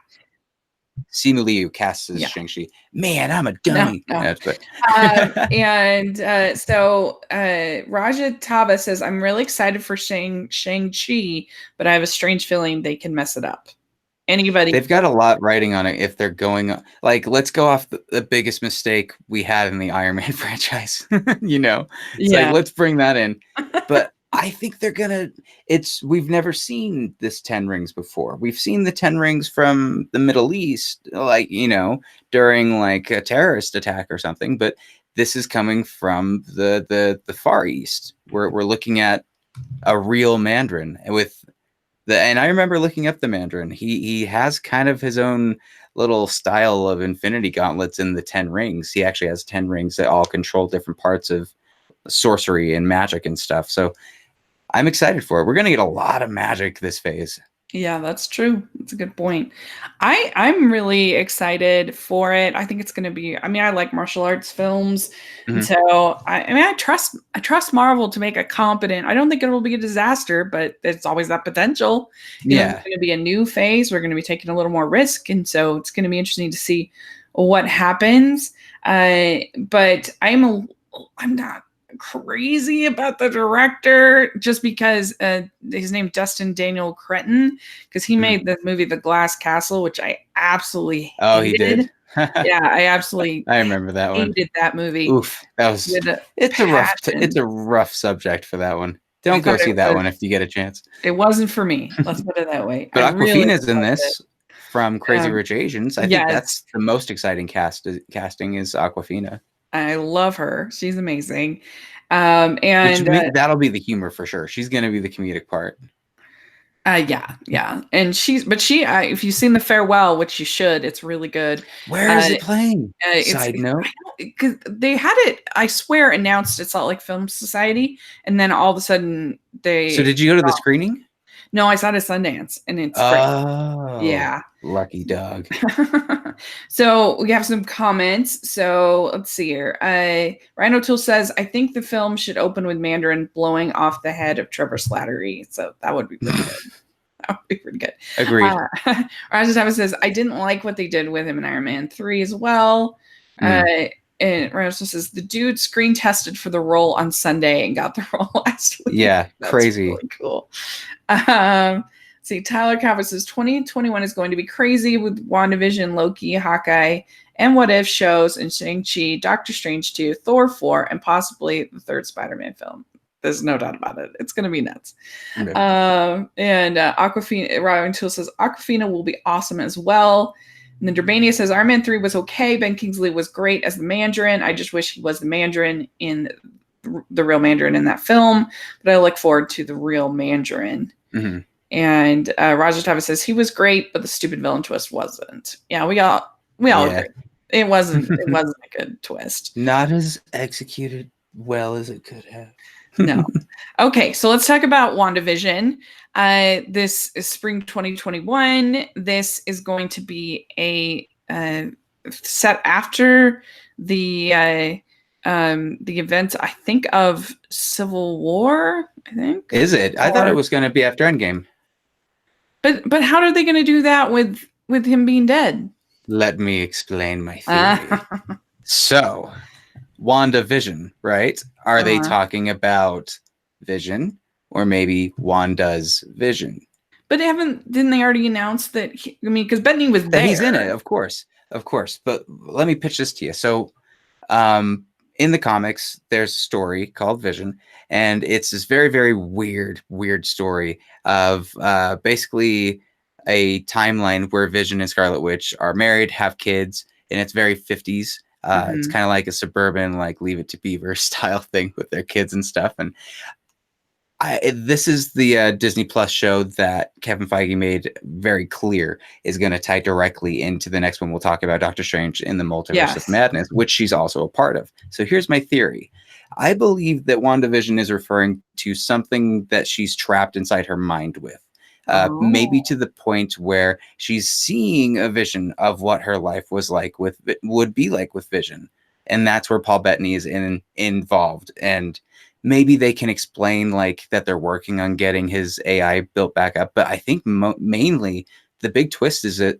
Simu Liu casts as Shang-Chi. Man, I'm a dummy. No. So Raja Taba says, I'm really excited for Shang-Chi, but I have a strange feeling they can mess it up. Anybody? They've got a lot writing on it if they're going, like, let's go off the biggest mistake we had in the Iron Man franchise. It's like, let's bring that in. But I think they're gonna. We've never seen this 10 rings before. We've seen the 10 rings from the Middle East, like, during like a terrorist attack or something. But this is coming from the Far East. We're looking at a real Mandarin and I remember looking up the Mandarin. He has kind of his own little style of Infinity Gauntlets in the 10 rings. He actually has 10 rings that all control different parts of sorcery and magic and stuff. So I'm excited for it. We're going to get a lot of magic this phase. Yeah, that's true. That's a good point. I'm really excited for it. I think it's going to be, I mean, I like martial arts films. Mm-hmm. So I trust Marvel to make a competent, I don't think it will be a disaster, but there's always that potential. It's going to be a new phase. We're going to be taking a little more risk. And so it's going to be interesting to see what happens. But I'm not crazy about the director just because his name Destin Daniel Cretton, because he made the movie The Glass Castle, which I absolutely hated. He did. Yeah, I absolutely I remember that one. Hated that movie. Oof, that was it's a rough subject for that one. Don't go see that one if you get a chance. It wasn't for me. Let's put it that way. But Awkwafina's in this from Crazy Rich Asians. I think that's the most exciting casting is Awkwafina. I love her. She's amazing. And that'll be the humor for sure. She's going to be the comedic part. Yeah. And if you've seen The Farewell, which you should, it's really good. Where is it playing? Side note. Because they had it, I swear, announced at Salt Lake Film Society. And then all of a sudden So did you go to the screening? No, I saw it at Sundance, and it's great. Yeah. Lucky dog. So we have some comments. So let's see here. Ryan O'Toole says, I think the film should open with Mandarin blowing off the head of Trevor Slattery. So that would be pretty good. That would be pretty good. Agreed. Raja Tava says, I didn't like what they did with him in Iron Man 3 as well. And Ryan says, the dude screen tested for the role on Sunday and got the role last week. Yeah, that's crazy. Really cool. See, Tyler Calvert says 2021 is going to be crazy with WandaVision, Loki, Hawkeye, and What If shows, and Shang-Chi, Doctor Strange 2, Thor 4, and possibly the third Spider-Man film. There's no doubt about it. It's going to be nuts. Okay. And Awkwafina, Ryan Toole says Awkwafina will be awesome as well. And then Derbania says Iron Man 3 was okay. Ben Kingsley was great as the Mandarin. I just wish he was the Mandarin in the real Mandarin in that film. But I look forward to the real Mandarin. Mm-hmm. And Raja Tava says he was great, but the stupid villain twist wasn't. Yeah, we all agree. It wasn't a good twist. Not as executed well as it could have. No. Okay, so let's talk about WandaVision. This is spring 2021. This is going to be a set after the the events, I think, of Civil War. I think. Is it? I thought it was going to be after Endgame. But how are they going to do that with him being dead? Let me explain my theory. So, WandaVision, right? Are they talking about Vision or maybe Wanda's vision? But didn't they already announce that? Because Bettany was there. That he's in it, of course. But let me pitch this to you. So, in the comics, there's a story called Vision, and it's this very, very weird story of basically a timeline where Vision and Scarlet Witch are married, have kids, and it's very 50s. It's kind of like a suburban, like Leave It to Beaver style thing with their kids and stuff. And this is the Disney Plus show that Kevin Feige made very clear is going to tie directly into the next one we'll talk about, Doctor Strange in the Multiverse of Madness, which she's also a part of. So here's my theory. I believe that WandaVision is referring to something that she's trapped inside her mind with. Maybe to the point where she's seeing a vision of what her life would be like with Vision. And that's where Paul Bettany is involved. And maybe they can explain like that they're working on getting his AI built back up. But I think mainly the big twist is going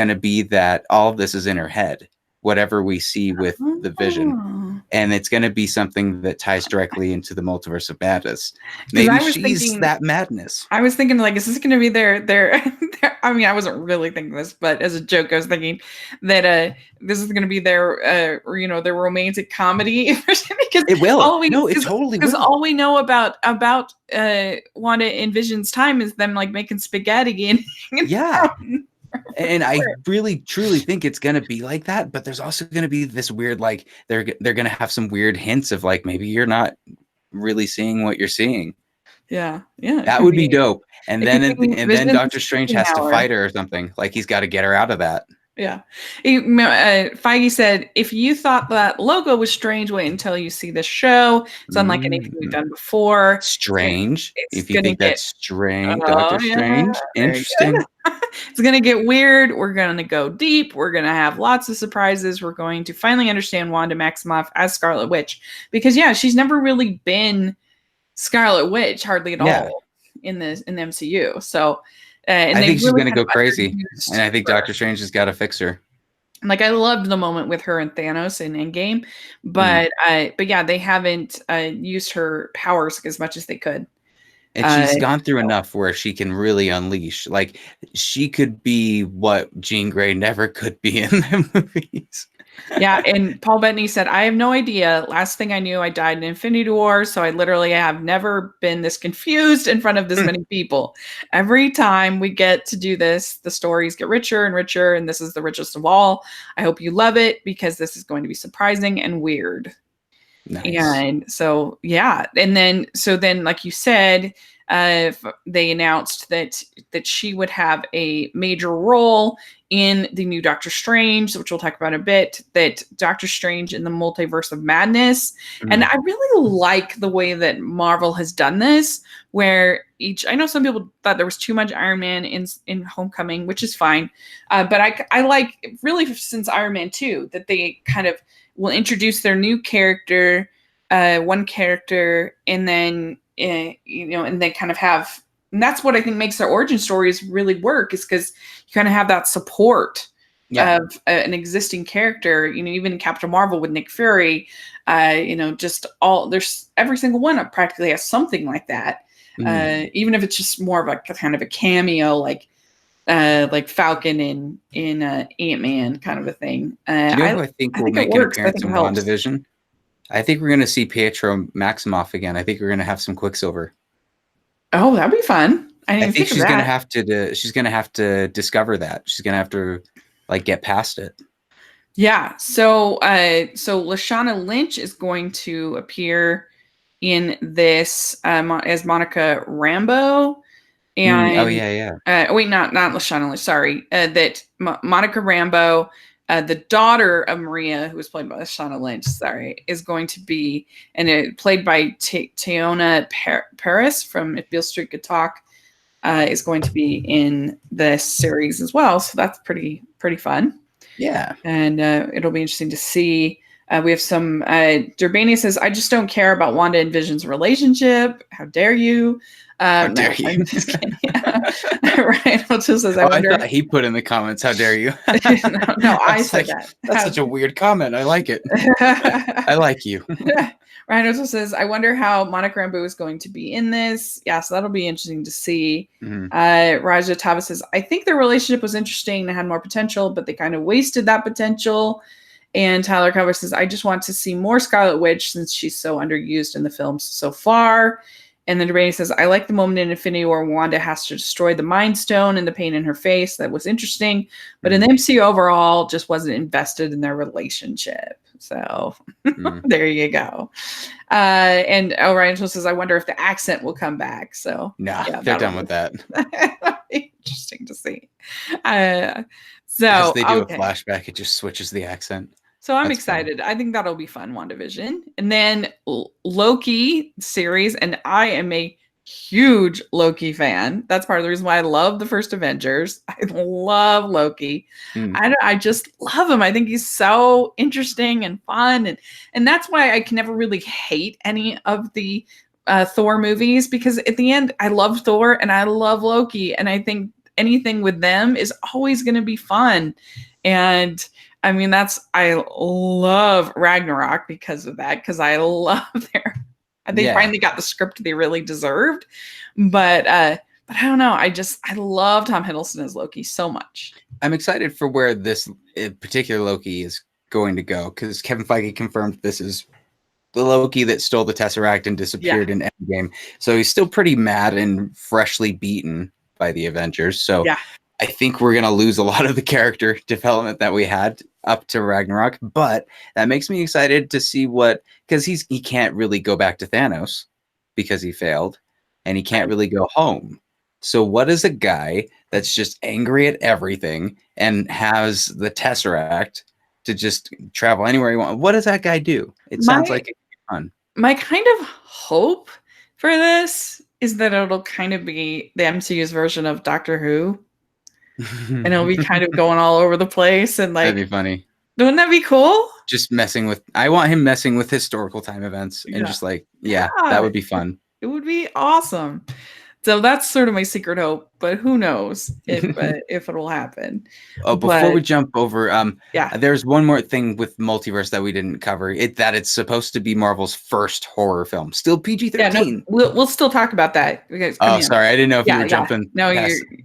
to be that all of this is in her head, whatever we see with the Vision. And it's going to be something that ties directly into the Multiverse of Madness. Maybe she's that madness. I was thinking, like, is this going to be their I mean, I wasn't really thinking this, but as a joke, I was thinking that this is going to be their their romantic comedy. It will. It totally will. Because all we know about Wanda and Vision's time is them like making spaghetti and And I really truly think it's going to be like that, but there's also going to be this weird, like they're going to have some weird hints of like maybe you're not really seeing what you're seeing. Yeah. That would be dope. And then Doctor Strange has to fight her or something. Like he's got to get her out of that. Yeah. Feige said, if you thought that logo was strange, wait until you see this show. It's unlike anything we've done before. Strange. If you think that's strange, Doctor Strange. Interesting. It's going to get weird. We're going to go deep. We're going to have lots of surprises. We're going to finally understand Wanda Maximoff as Scarlet Witch. Because, she's never really been Scarlet Witch hardly at all in the MCU. So, I think she's going to go crazy. And I think Doctor Strange has got to fix her. Like, I loved the moment with her and Thanos in Endgame. But they haven't used her powers as much as they could. And she's gone through enough where she can really unleash. Like, she could be what Jean Grey never could be in the movies. Yeah, and Paul Bettany said, I have no idea. Last thing I knew, I died in Infinity War, so I literally have never been this confused in front of this many people. Every time we get to do this, the stories get richer and richer, and this is the richest of all. I hope you love it, because this is going to be surprising and weird. Nice. And so, and then like you said, they announced that she would have a major role in the new Doctor Strange, which we'll talk about in a bit, that Doctor Strange in the Multiverse of Madness. And I really like the way that Marvel has done this, where I know some people thought there was too much Iron Man in Homecoming, which is fine. But I like, really, since Iron Man 2, that they kind of will introduce their new character, one character, and then and they kind of have, and that's what I think makes their origin stories really work, is because you kind of have that support of an existing character. Even in Captain Marvel with Nick Fury, just there's every single one practically has something like that. Even if it's just more of a kind of a cameo, like Falcon in Ant-Man kind of a thing. I think will make an appearance in WandaVision? I think we're going to see Pietro Maximoff again. I think we're going to have some Quicksilver. Oh, that'd be fun. I think she's going to have to. She's going to have to discover that. She's going to have to get past it. Yeah. So Lashana Lynch is going to appear in this as Monica Rambeau. And wait, not Lashana Lynch. Sorry, that Monica Rambeau, the daughter of Maria, who was played by Lashana Lynch, is going to be, and played by Teyonah Paris from If Beale Street Could Talk, is going to be in this series as well. So that's pretty fun. Yeah, and it'll be interesting to see. We have some, Durbania says, I just don't care about Wanda and Vision's relationship. How dare you? How dare No, you? I'm just kidding. Ryan also says, I I wonder. thought he put in the comments, how dare you? No, I was said like, that. That's such a weird comment. I like it. I like you. Ryan also says, I wonder how Monica Rambeau is going to be in this. Yeah, so that'll be interesting to see. Mhm. Raja Tava says, I think their relationship was interesting and had more potential, but they kind of wasted that potential. And Tyler Cover says, I just want to see more Scarlet Witch since she's so underused in the films so far. And then Devaney says, I like the moment in Infinity War Wanda has to destroy the Mind Stone and the pain in her face. That was interesting. But in the MCU overall, just wasn't invested in their relationship. So there you go. And Ryan says, I wonder if the accent will come back. So nah, yeah, they're done with that. Interesting to see. So as they do a flashback, it just switches the accent. So I'm excited. Funny. I think that'll be fun, WandaVision. And then Loki series, and I am a huge Loki fan. That's part of the reason why I love the first Avengers. I love Loki. I just love him. I think he's so interesting and fun. And that's why I can never really hate any of the Thor movies, because at the end, I love Thor and I love Loki. And I think anything with them is always going to be fun. And I mean, I love Ragnarok because of that, because I love they finally got the script they really deserved. But I don't know. I love Tom Hiddleston as Loki so much. I'm excited for where this particular Loki is going to go, because Kevin Feige confirmed this is the Loki that stole the Tesseract and disappeared in Endgame. So he's still pretty mad and freshly beaten by the Avengers. So I think we're going to lose a lot of the character development that we had up to Ragnarok, but that makes me excited to see because he can't really go back to Thanos because he failed, and he can't really go home. So what is a guy that's just angry at everything and has the Tesseract to just travel anywhere he wants? What does that guy do? It sounds like it's fun. My kind of hope for this is that it'll kind of be the MCU's version of Doctor Who. And it'll be kind of going all over the place, and like, that'd be funny. Wouldn't that be cool? Just I want him messing with historical time events and just like, that would be fun. It would be awesome. So that's sort of my secret hope, but who knows if it will happen. Before we jump over, there's one more thing with multiverse that we didn't cover. It's supposed to be Marvel's first horror film, still PG-13. Yeah, no, we'll still talk about that. Sorry, I didn't know if you were jumping. No,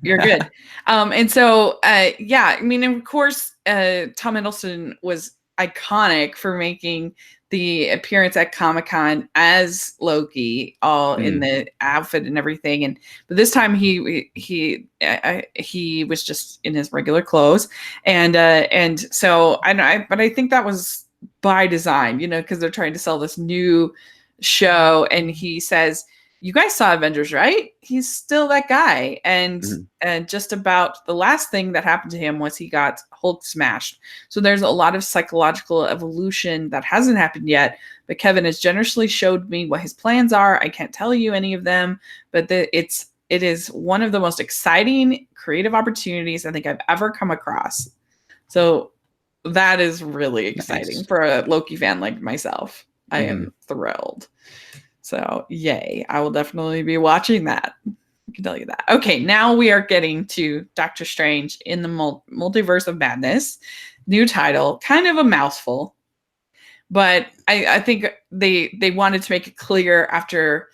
you're good. And so I mean, of course, Tom Hiddleston was iconic for making the appearance at Comic-Con as Loki, all in the outfit and everything. But this time he was just in his regular clothes. And so but I think that was by design, because they're trying to sell this new show. And he says, you guys saw Avengers, right? He's still that guy. And just about the last thing that happened to him was he got Hulk smashed. So there's a lot of psychological evolution that hasn't happened yet. But Kevin has generously showed me what his plans are. I can't tell you any of them, but it is one of the most exciting creative opportunities I think I've ever come across. So that is really exciting for a Loki fan like myself. I am thrilled. So, yay. I will definitely be watching that. I can tell you that. Okay, now we are getting to Doctor Strange in the Multiverse of Madness. New title, kind of a mouthful. But I think they wanted to make it clear after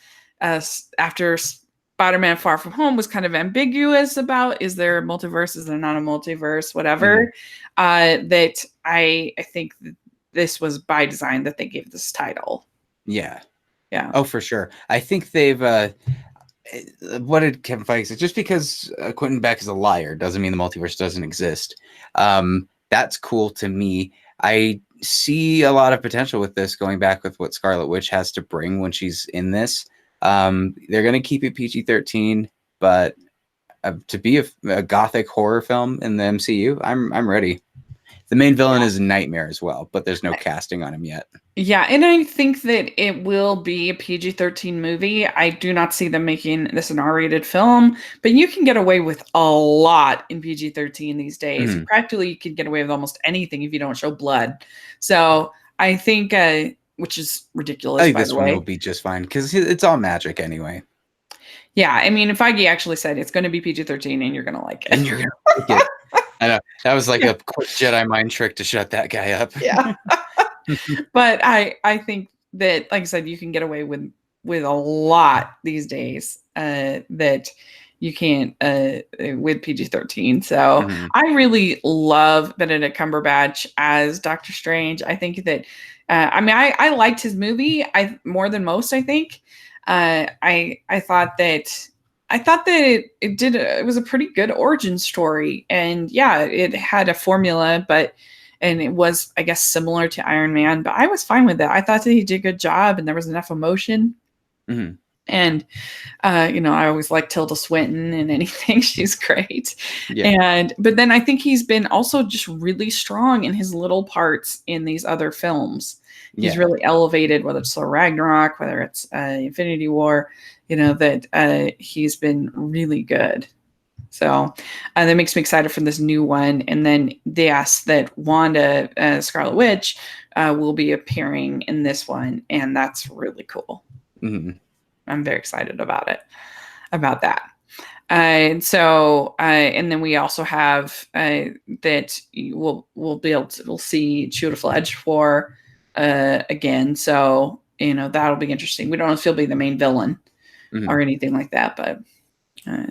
Spider-Man Far From Home was kind of ambiguous about, is there a multiverse, is there not a multiverse, whatever. That I think that this was by design that they gave this title. Yeah. Yeah. Oh, for sure. I think they've. What did Kevin Feige say? Just because Quentin Beck is a liar doesn't mean the multiverse doesn't exist. That's cool to me. I see a lot of potential with this, going back with what Scarlet Witch has to bring when she's in this. They're going to keep it PG-13, but to be a gothic horror film in the MCU, I'm ready. The main villain is Nightmare as well, but there's no casting on him yet. Yeah, and I think that it will be a PG-13 movie. I do not see them making this an R-rated film, but you can get away with a lot in PG-13 these days. Practically, you can get away with almost anything if you don't show blood. So I think, which is ridiculous, I think by this the one way. will be just fine because it's all magic anyway. Yeah, I mean, Feige actually said it's going to be PG-13 and you're going to like it. And you're gonna like it. I know that was like Yeah. a quick Jedi mind trick to shut that guy up. Yeah. But I think that, like I said, you can get away with a lot these days that you can't with PG-13. So Mhm. I really love Benedict Cumberbatch as Doctor Strange. I think that I mean I liked his movie more than most. I think I thought that. I thought that it was a pretty good origin story, and yeah, it had a formula, and it was, I guess, similar to Iron Man, but I was fine with it. I thought that he did a good job, and there was enough emotion. Mhm. And I always like Tilda Swinton and anything; she's great. Yeah. But then I think he's been also just really strong in his little parts in these other films. He's Yeah. really elevated, whether it's Thor Ragnarok, whether it's Infinity War. That he's been really good. So that makes me excited for this new one. And then they asked that Wanda, Scarlet Witch, will be appearing in this one, and that's really cool. Mhm. I'm very excited about that. And then we also have that we'll see Chiwetel Ejiofor again. So that'll be interesting. We don't know if he'll be the main villain Mhm. or anything like that, but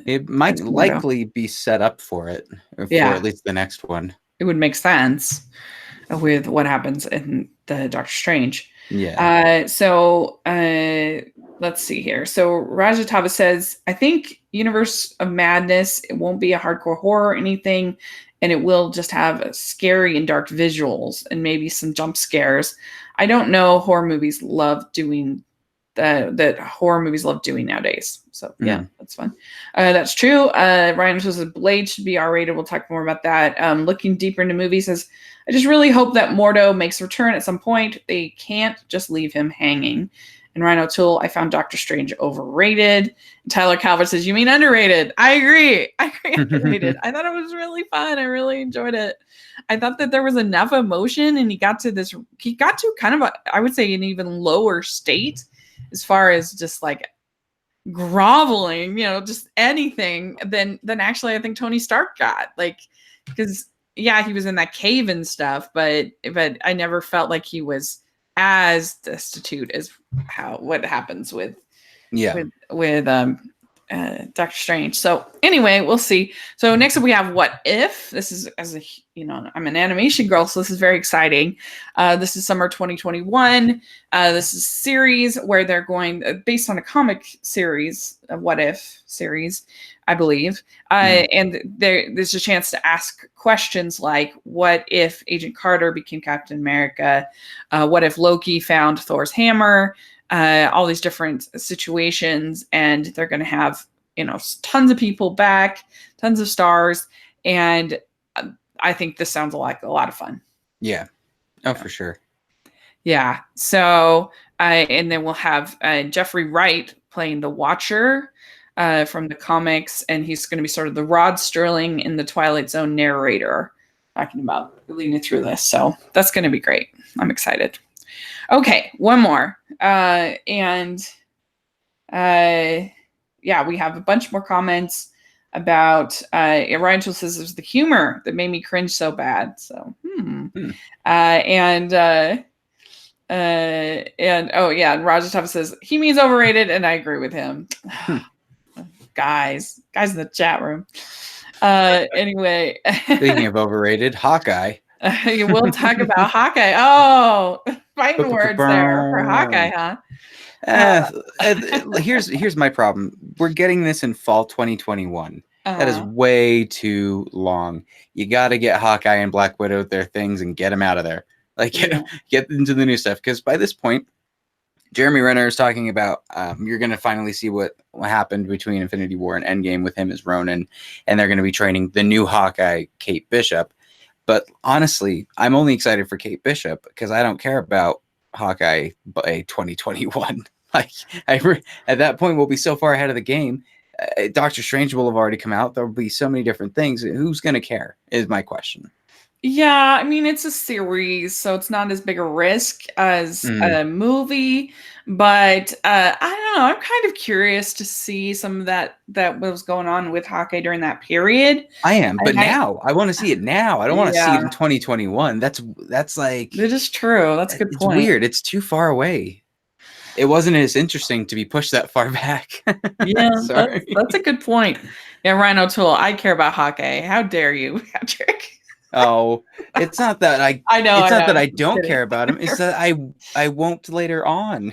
It might that's more to. likely be set up for it, or for Yeah, at least the next one. it would make sense with what happens in the Doctor Strange. Yeah. Let's see here. So Rajatava says, I think Universe of Madness, it won't be a hardcore horror or anything, and it will just have scary and dark visuals and maybe some jump scares. I don't know horror movies love doing that horror movies love doing nowadays. So yeah, that's fun. That's true. Ryan says Blade should be R-rated. We'll talk more about that. Looking deeper into movies says, I just really hope that Mordo makes a return at some point. They can't just leave him hanging. And Ryan O'Toole, I found Doctor Strange overrated. And Tyler Calvert says, you mean underrated? I agree. Underrated. I thought it was really fun. I really enjoyed it. I thought that there was enough emotion, and he got to kind of I would say an even lower state as far as just like groveling, just anything, then actually I think Tony Stark got, like, because yeah, he was in that cave and stuff, but I never felt like he was as destitute as what happens with Yeah. Doctor Strange. So anyway, we'll see. So next up we have What If. This is, I'm an animation girl, so this is very exciting. This is summer 2021. This is a series where they're going based on a comic series, a What If series, I believe. And there's a chance to ask questions like, what if Agent Carter became Captain America? What if Loki found Thor's hammer? All these different situations, and they're going to have tons of people back, tons of stars, and I think this sounds like a lot of fun. Yeah. Oh, for sure. Yeah. So and then we'll have Jeffrey Wright playing the Watcher from the comics, and he's going to be sort of the Rod Sterling in the Twilight Zone narrator, talking about leading through this. So that's going to be great. I'm excited. Okay, one more. Yeah, we have a bunch more comments about Ryan says it was the humor that made me cringe so bad. So, and oh yeah, and Roger Tuff says he means overrated, and I agree with him. guys in the chat room. Anyway, speaking of overrated, Hawkeye. We'll talk about Hawkeye. Oh, fighting words there for Hawkeye, huh? Here's my problem. We're getting this in fall 2021. That is way too long. You got to get Hawkeye and Black Widow their things and get them out of there. Like get into the new stuff, because by this point, Jeremy Renner is talking about you're going to finally see what happened between Infinity War and Endgame with him as Ronin, and they're going to be training the new Hawkeye, Kate Bishop. But honestly, I'm only excited for Kate Bishop because I don't care about Hawkeye by 2021. Like at that point, we'll be so far ahead of the game. Doctor Strange will have already come out. There will be so many different things. Who's going to care is my question. Yeah, I mean, it's a series, so it's not as big a risk as Mm, a movie, but, I don't know, I'm kind of curious to see some of that was going on with Hawkeye during that period, I am, but and I now I want to see it now. I don't want to see it in yeah, 2021. That's like that is true, that's a good it's point. weird. It's too far away. It wasn't as interesting to be pushed that far back. Yeah, that's Sorry. a good point. Yeah, Ryan O'Toole, I care about Hawkeye. How dare you, Patrick? Oh, it's not that I I know, I'm just don't kidding. care about him. It's that I won't later on.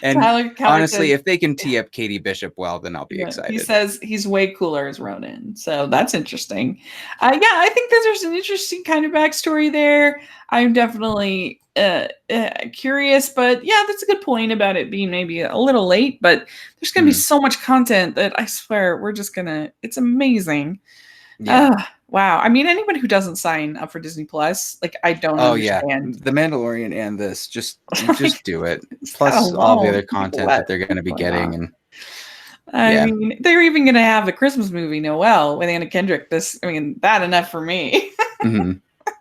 And Tyler honestly, says if they can tee up Katie Bishop well, then I'll be yeah, he excited. says he's way cooler as Ronan, so that's interesting. Yeah, I think that there's an interesting kind of backstory there. I'm definitely curious, but yeah, that's a good point about it being maybe a little late. But there's gonna be Hmm. so much content that I swear we're just gonna. It's amazing. Yeah. Wow. I mean, anybody who doesn't sign up for Disney Plus, like, I don't Oh yeah. understand. The Mandalorian and this Like, just do it. just that Plus all the alone, other people, content that what they're going to be going on? getting and I yeah. mean, they're even gonna have the Christmas movie Noel with Anna Kendrick. I mean, that enough for me. Hmm.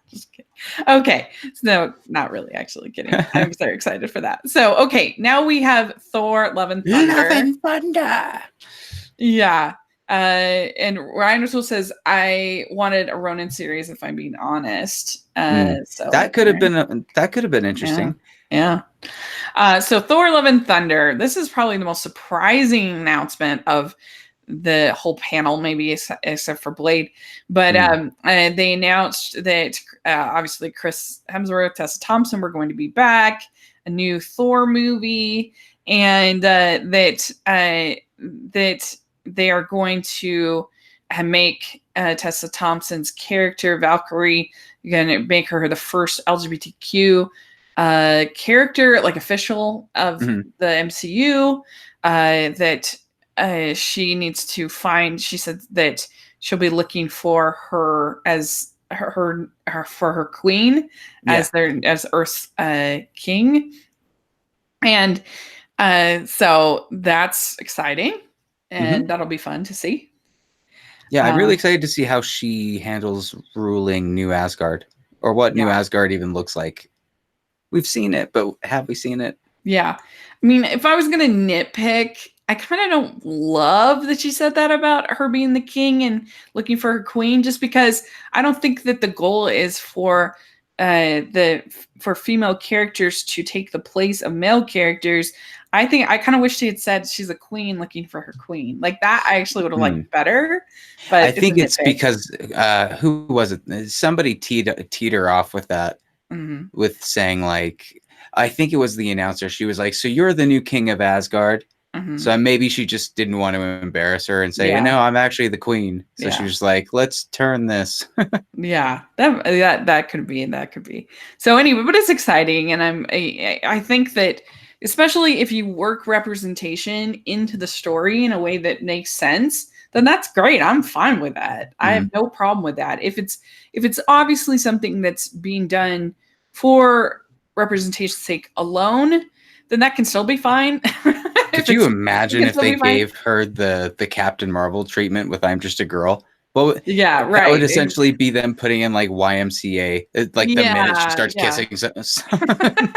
Just kidding. Okay, no, not really. Actually, kidding. I'm so excited for that. So, okay, now we have Thor: Love and Love Thunder. and thunder. Yeah, and Ryan Russell says I wanted a Ronin series. If I'm being honest, Mm. so That could have been yeah, interesting. yeah. So Thor: Love and Thunder. This is probably the most surprising announcement of the whole panel, maybe except for Blade. But Mm. they announced that obviously Chris Hemsworth, Tessa Thompson were going to be back, a new Thor movie, and that they are going to make Tessa Thompson's character Valkyrie, going to make her the first LGBTQ character, like official of Hmm. the MCU. That she needs to find. She said that she'll be looking for her as her for her queen Yeah. as Earth's king, and so that's exciting, Hmm. and that'll be fun to see. Yeah, I'm Uh, really excited to see how she handles ruling New Asgard or what New yeah, Asgard even looks like. We've seen it, but have we seen it? yeah. I mean, if I was gonna nitpick, I kind of don't love that she said that about her being the king and looking for her queen, just because I don't think that the goal is the for female characters to take the place of male characters. I think I kind of wish she had said she's a queen looking for her queen. Like that, I actually would have Hmm. liked better, I but it's a think it's nitpick. because who was it? Somebody teed her off with that, Hmm. with saying like, I think it was the announcer. She was like, "So you're the new king of Asgard." Hmm. So maybe she just didn't want to embarrass her and say, Yeah, "No, I'm actually the queen." So she yeah. was like, "Let's turn this." Yeah, that could be that could be. So anyway, but it's exciting, and I think that especially if you work representation into the story in a way that makes sense, then that's great. I'm fine with that. I have Mhm. no problem with that. If it's obviously something that's being done for representation's sake alone, then that can still be fine. Could If you it imagine can if still they be fine. gave her the Captain Marvel treatment with "I'm just a girl"? Well, Yeah, that would right. essentially be them putting in like YMCA, like the minute she Yeah, starts yeah. kissing someone.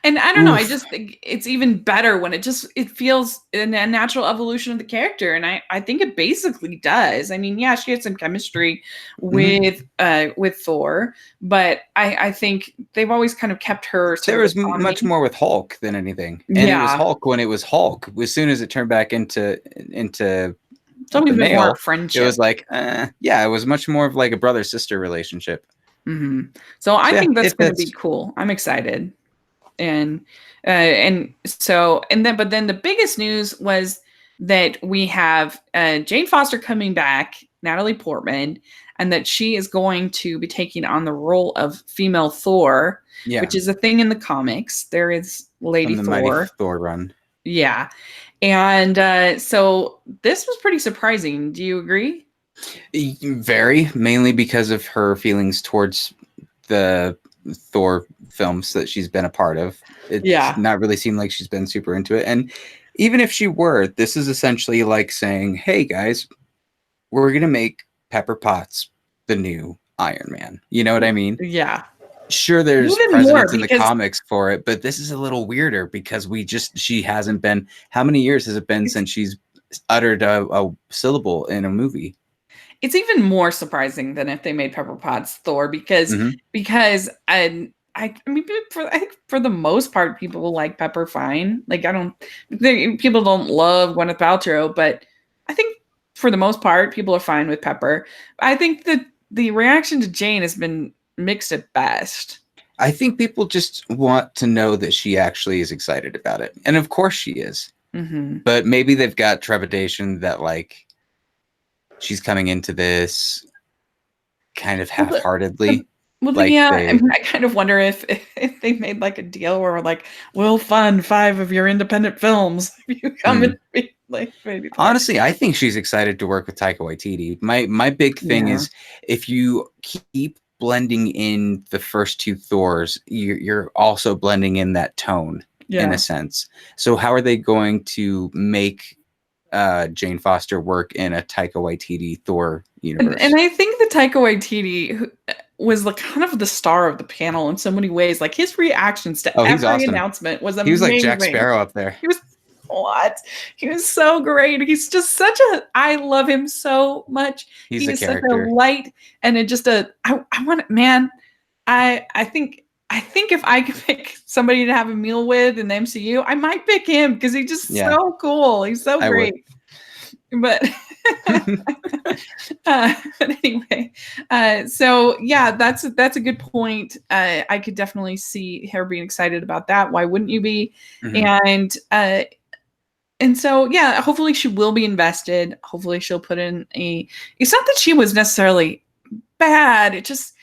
And I don't know, I Oof. just think it's even better when it feels a natural evolution of the character, and I think it basically does. I mean, yeah, she had some chemistry Mhm. with Thor, but I think they've always kind of kept her sort There of was autonomy. much more with Hulk than anything, and it was Yeah, Hulk when it was Hulk. As soon as it turned back into it's the always been more male, it friendship. was like, yeah, it was much more of like a brother sister relationship. Hmm. So I So yeah, think that's if going to be that's cool. I'm excited. And so and then but then the biggest news was that we have Jane Foster coming back, Natalie Portman, and that she is going to be taking on the role of female Thor, yeah, which is a thing in the comics. There is Lady from the Mighty Thor. Thor run. Yeah. And so this was pretty surprising. Do you agree? Very mainly because of her feelings towards the Thor films that she's been a part of. It's Yeah. not really seemed like she's been super into it. And even if she were, this is essentially like saying, "Hey guys, we're gonna make Pepper Potts the new Iron Man. You know what I mean? Yeah. Sure, there's Even more precedents in the because comics for it, but this is a little weirder because she hasn't been. How many years has it been since she's uttered a syllable in a movie? it's even more surprising than if they made Pepper Potts Thor because Mhm. I mean I think for the most part people will like Pepper fine. Like people don't love Gwyneth Paltrow, but I think for the most part people are fine with Pepper. I think that the reaction to Jane has been mixed at best. I think people just want to know that she actually is excited about it, and of course she is. Mm-hmm. But maybe they've got trepidation that like she's coming into this kind of half-heartedly. Well, Like yeah, I they, mean, I kind of wonder if they made like a deal where we're like, we'll fund 5 of your independent films if you come and be like maybe Thor. honestly, I think she's excited to work with Taika Waititi. My big thing Yeah. is if you keep blending in the first 2 Thors, you're also blending in that tone in Yeah. a sense. So how are they going to make Jane Foster work in a Taika Waititi Thor universe? And I think the Taika Waititi was the kind of the star of the panel in so many ways. Like his reactions to Oh, he's every awesome. announcement was He was like Jack amazing. Sparrow up there. He was what? He was so great. He's just such a I love him so much. He's He a is such a character. light and it just a I want man, I think if I could pick somebody to have a meal with in the MCU, I might pick him because he's just Yeah. so cool. He's so I would. great. But but anyway, so yeah, that's a good point. I could definitely see her being excited about that. Why wouldn't you be? Mhm. And so yeah, hopefully she will be invested. Hopefully she'll put in a. It's not that she was necessarily bad. It just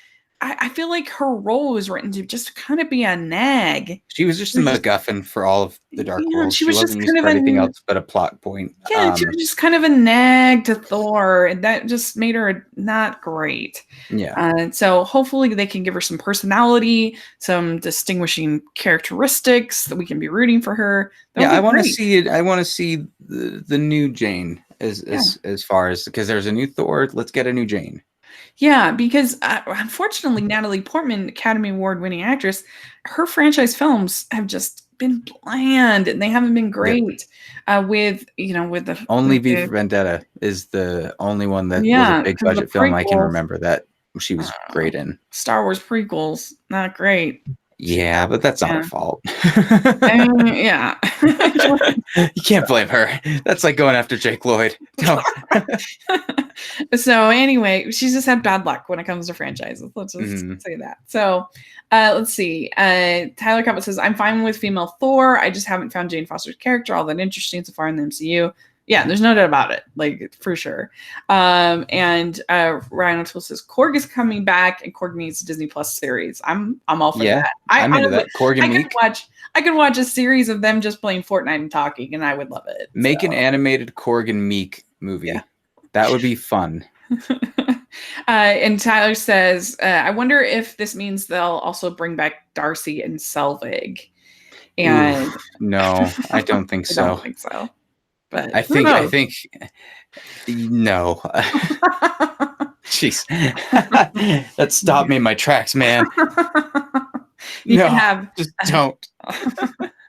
I feel like her role was written to just kind of be a nag. She was just a MacGuffin for all of the Dark Yeah, World. she She was just wasn't used kind of for anything a else but a plot point. yeah, she was just kind of a nag to Thor, and that just made her not great. Yeah. So hopefully they can give her some personality, some distinguishing characteristics that we can be rooting for her. That Yeah, would I be want to great. see it. I want to see the new Jane Yeah. as far as because there's a new Thor. Let's get a new Jane. Yeah, because unfortunately, Natalie Portman, Academy Award winning actress, her franchise films have just been bland and they haven't been Yep. great. With the Only V for Vendetta is the only one that was a yeah, big because the budget film I can prequels, remember that she was great in. Star Wars prequels, not great. Yeah, but that's not her Yeah. fault. Yeah. You can't blame her. That's like going after Jake Lloyd. No. So anyway, she's just had bad luck when it comes to franchises. Let's just say that. So let's see. Tyler Cabot says, I'm fine with female Thor. I just haven't found Jane Foster's character all that interesting so far in the MCU. Yeah, there's no doubt about it, like for sure. And Ryan O'Toole says Korg is coming back, and Korg needs a Disney Plus series. I'm all for that. I'm into that. Korg and Meek. I could watch a series of them just playing Fortnite and talking, and I would love it. Make an animated Korg and Meek movie. Yeah. That would be fun. And Tyler says, I wonder if this means they'll also bring back Darcy and Selvig. And no, I don't think so. I don't think so. But I think no. Jeez. That stopped me in my tracks, man. Just don't.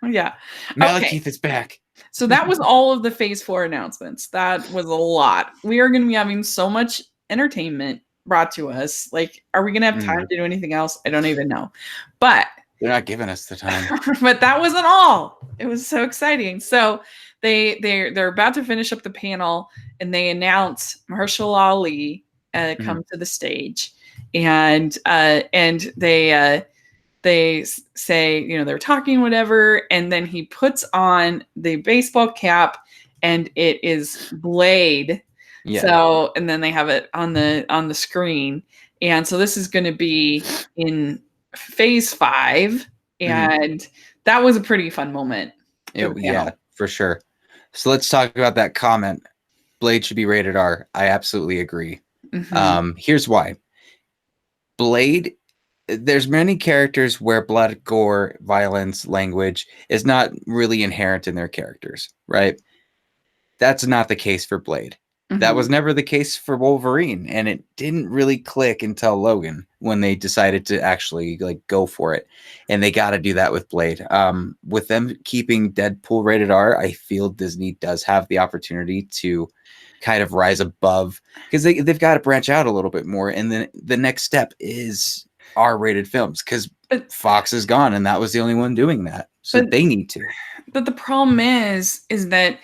Yeah. Malekith is back. So that was all of the Phase 4 announcements. That was a lot. We are going to be having so much entertainment brought to us. Like, are we going to have time to do anything else? I don't even know. But they're not giving us the time. But that wasn't all. It was so exciting. So they're about to finish up the panel, and they announce Mahershala Ali come to the stage, and they say, they're talking whatever, and then he puts on the baseball cap, and it is Blade. Yeah. So, and then they have it on the screen, and so this is going to be in Phase 5, and that was a pretty fun moment. Yeah, for sure. So let's talk about that comment. Blade should be rated R. I absolutely agree. Here's why. Blade, there's many characters where blood, gore, violence, language is not really inherent in their characters, right? That's not the case for Blade. That Mhm. was never the case for Wolverine, and it didn't really click until Logan when they decided to actually like go for it. And they got to do that with Blade. With them keeping Deadpool rated R, I feel Disney does have the opportunity to kind of rise above, because they've got to branch out a little bit more. And then the next step is R-rated films, because But Fox is gone, and that was the only one doing that. So but they need to. but the problem is that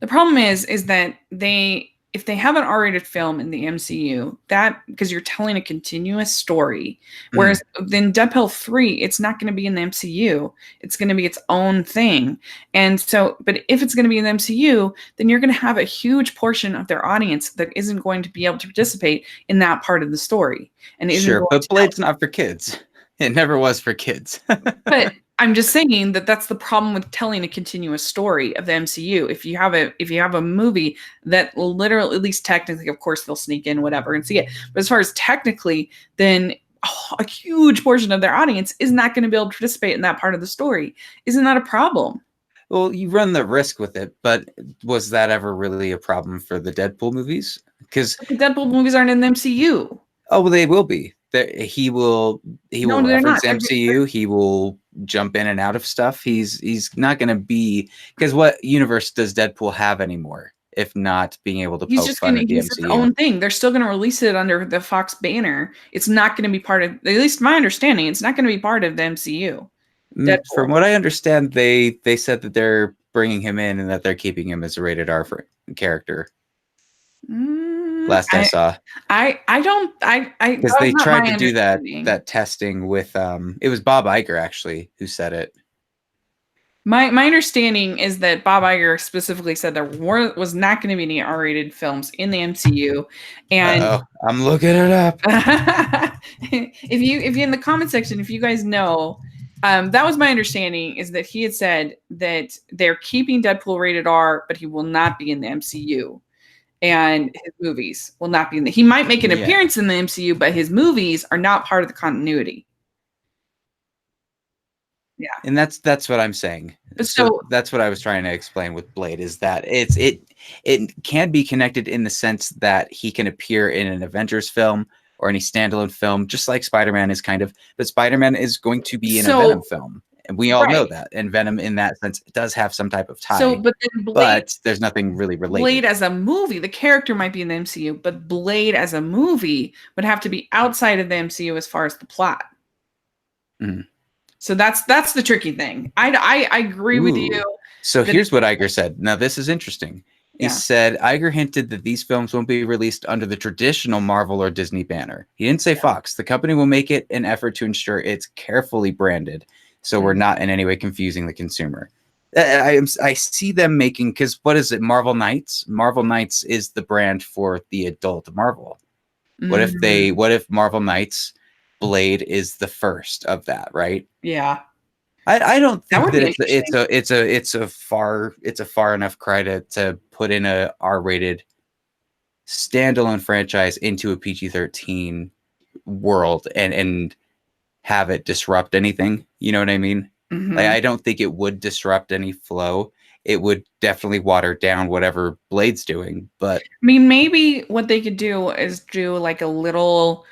the problem is that they if they have an R-rated film in the MCU, that because you're telling a continuous story, Mm, whereas then Deadpool 3, it's not going to be in the MCU. It's going to be its own thing. And so, but if it's going to be in the MCU, then you're going to have a huge portion of their audience that isn't going to be able to participate in that part of the story and isn't sure, going but to know. Blade's not for kids. It never was for kids. But I'm just saying that that's the problem with telling a continuous story of the MCU. If you have a movie that literally, at least technically, of course, they'll sneak in whatever and see it. But as far as technically, then a huge portion of their audience is not going to be able to participate in that part of the story. Isn't that a problem? Well, you run the risk with it, but was that ever really a problem for the Deadpool movies? Because But the Deadpool movies aren't in the MCU. oh, well, they will be. He will No, they're not. reference MCU. He will jump in and out of stuff. He's not going to be, because what universe does Deadpool have anymore if not being able to He's poke just fun gonna at the he's its MCU? own thing. They're still gonna release it under the Fox banner. It's not gonna be part of, at least my understanding, it's not gonna be part of the MCU. From Deadpool. what I understand, they said that they're bringing him in and that they're keeping him as a rated R for character. Mm, Last I saw. I don't I Because that was they not tried my to do that understanding. testing with it was Bob Iger actually who said it. My understanding is that Bob Iger specifically said was not going to be any R-rated films in the MCU, and Uh-oh, I'm looking it up. if you in the comment section, if you guys know, that was my understanding, is that he had said that they're keeping Deadpool rated R, but he will not be in the MCU, and his movies will not be in the. He might make an Yeah, appearance in the MCU, but his movies are not part of the continuity. Yeah. and that's what I'm saying. So So that's what I was trying to explain with Blade, is that it can be connected in the sense that he can appear in an Avengers film or any standalone film, just like Spider-Man is kind of, but Spider-Man is going to be in a Venom so film. And we all know right. that. And Venom in that sense does have some type of So tie, but then but there's nothing really Blade related. as a movie, the character might be in the MCU, but Blade as a movie would have to be outside of the MCU as far as the plot. Mhm. So that's the tricky thing. I agree with you Ooh. So that here's what Iger said. Now, this is interesting. He yeah. said Iger hinted that these films won't be released under the traditional Marvel or Disney banner. He didn't say Fox. The company will make it an effort to ensure it's carefully branded, so we're not in any way confusing the consumer. I see them making, because what is it? Marvel Knights? Marvel Knights is the brand for the adult Marvel. Mhm. What if Marvel Knights Blade is the first of that, right? Yeah. I don't That think would that be interesting. it's a far enough cry to put in a R-rated standalone franchise into a PG-13 world and have it disrupt anything. You know what I mean? Like, Mhm. I don't think it would disrupt any flow. It would definitely water down whatever Blade's doing, but I mean, maybe what they could do is do like a little,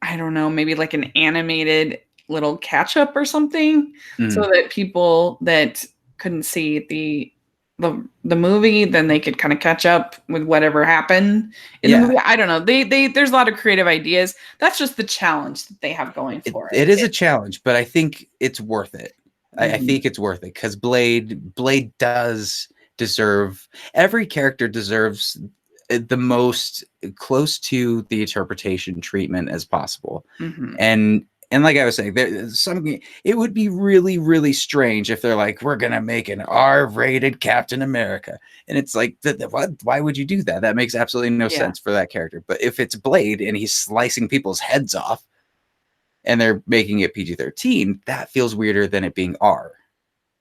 I don't know, maybe like an animated little catch up or something, so mm, that people that couldn't see the movie, then they could kind of catch up with whatever happened in the yeah, movie. I don't know. They there's a lot of creative ideas. That's just the challenge that they have going for it is it. a challenge, but I think it's worth it. I Mhm. think it's worth it because Blade does deserve, every character deserves the most close to the interpretation treatment as possible. Mhm. And like I was saying, there's some, it would be really, really strange if they're like, we're gonna make an R-rated Captain America. And it's like, what? Why would you do that? That makes absolutely no Yeah. sense for that character. But if it's Blade and he's slicing people's heads off, and they're making it PG-13, that feels weirder than it being R.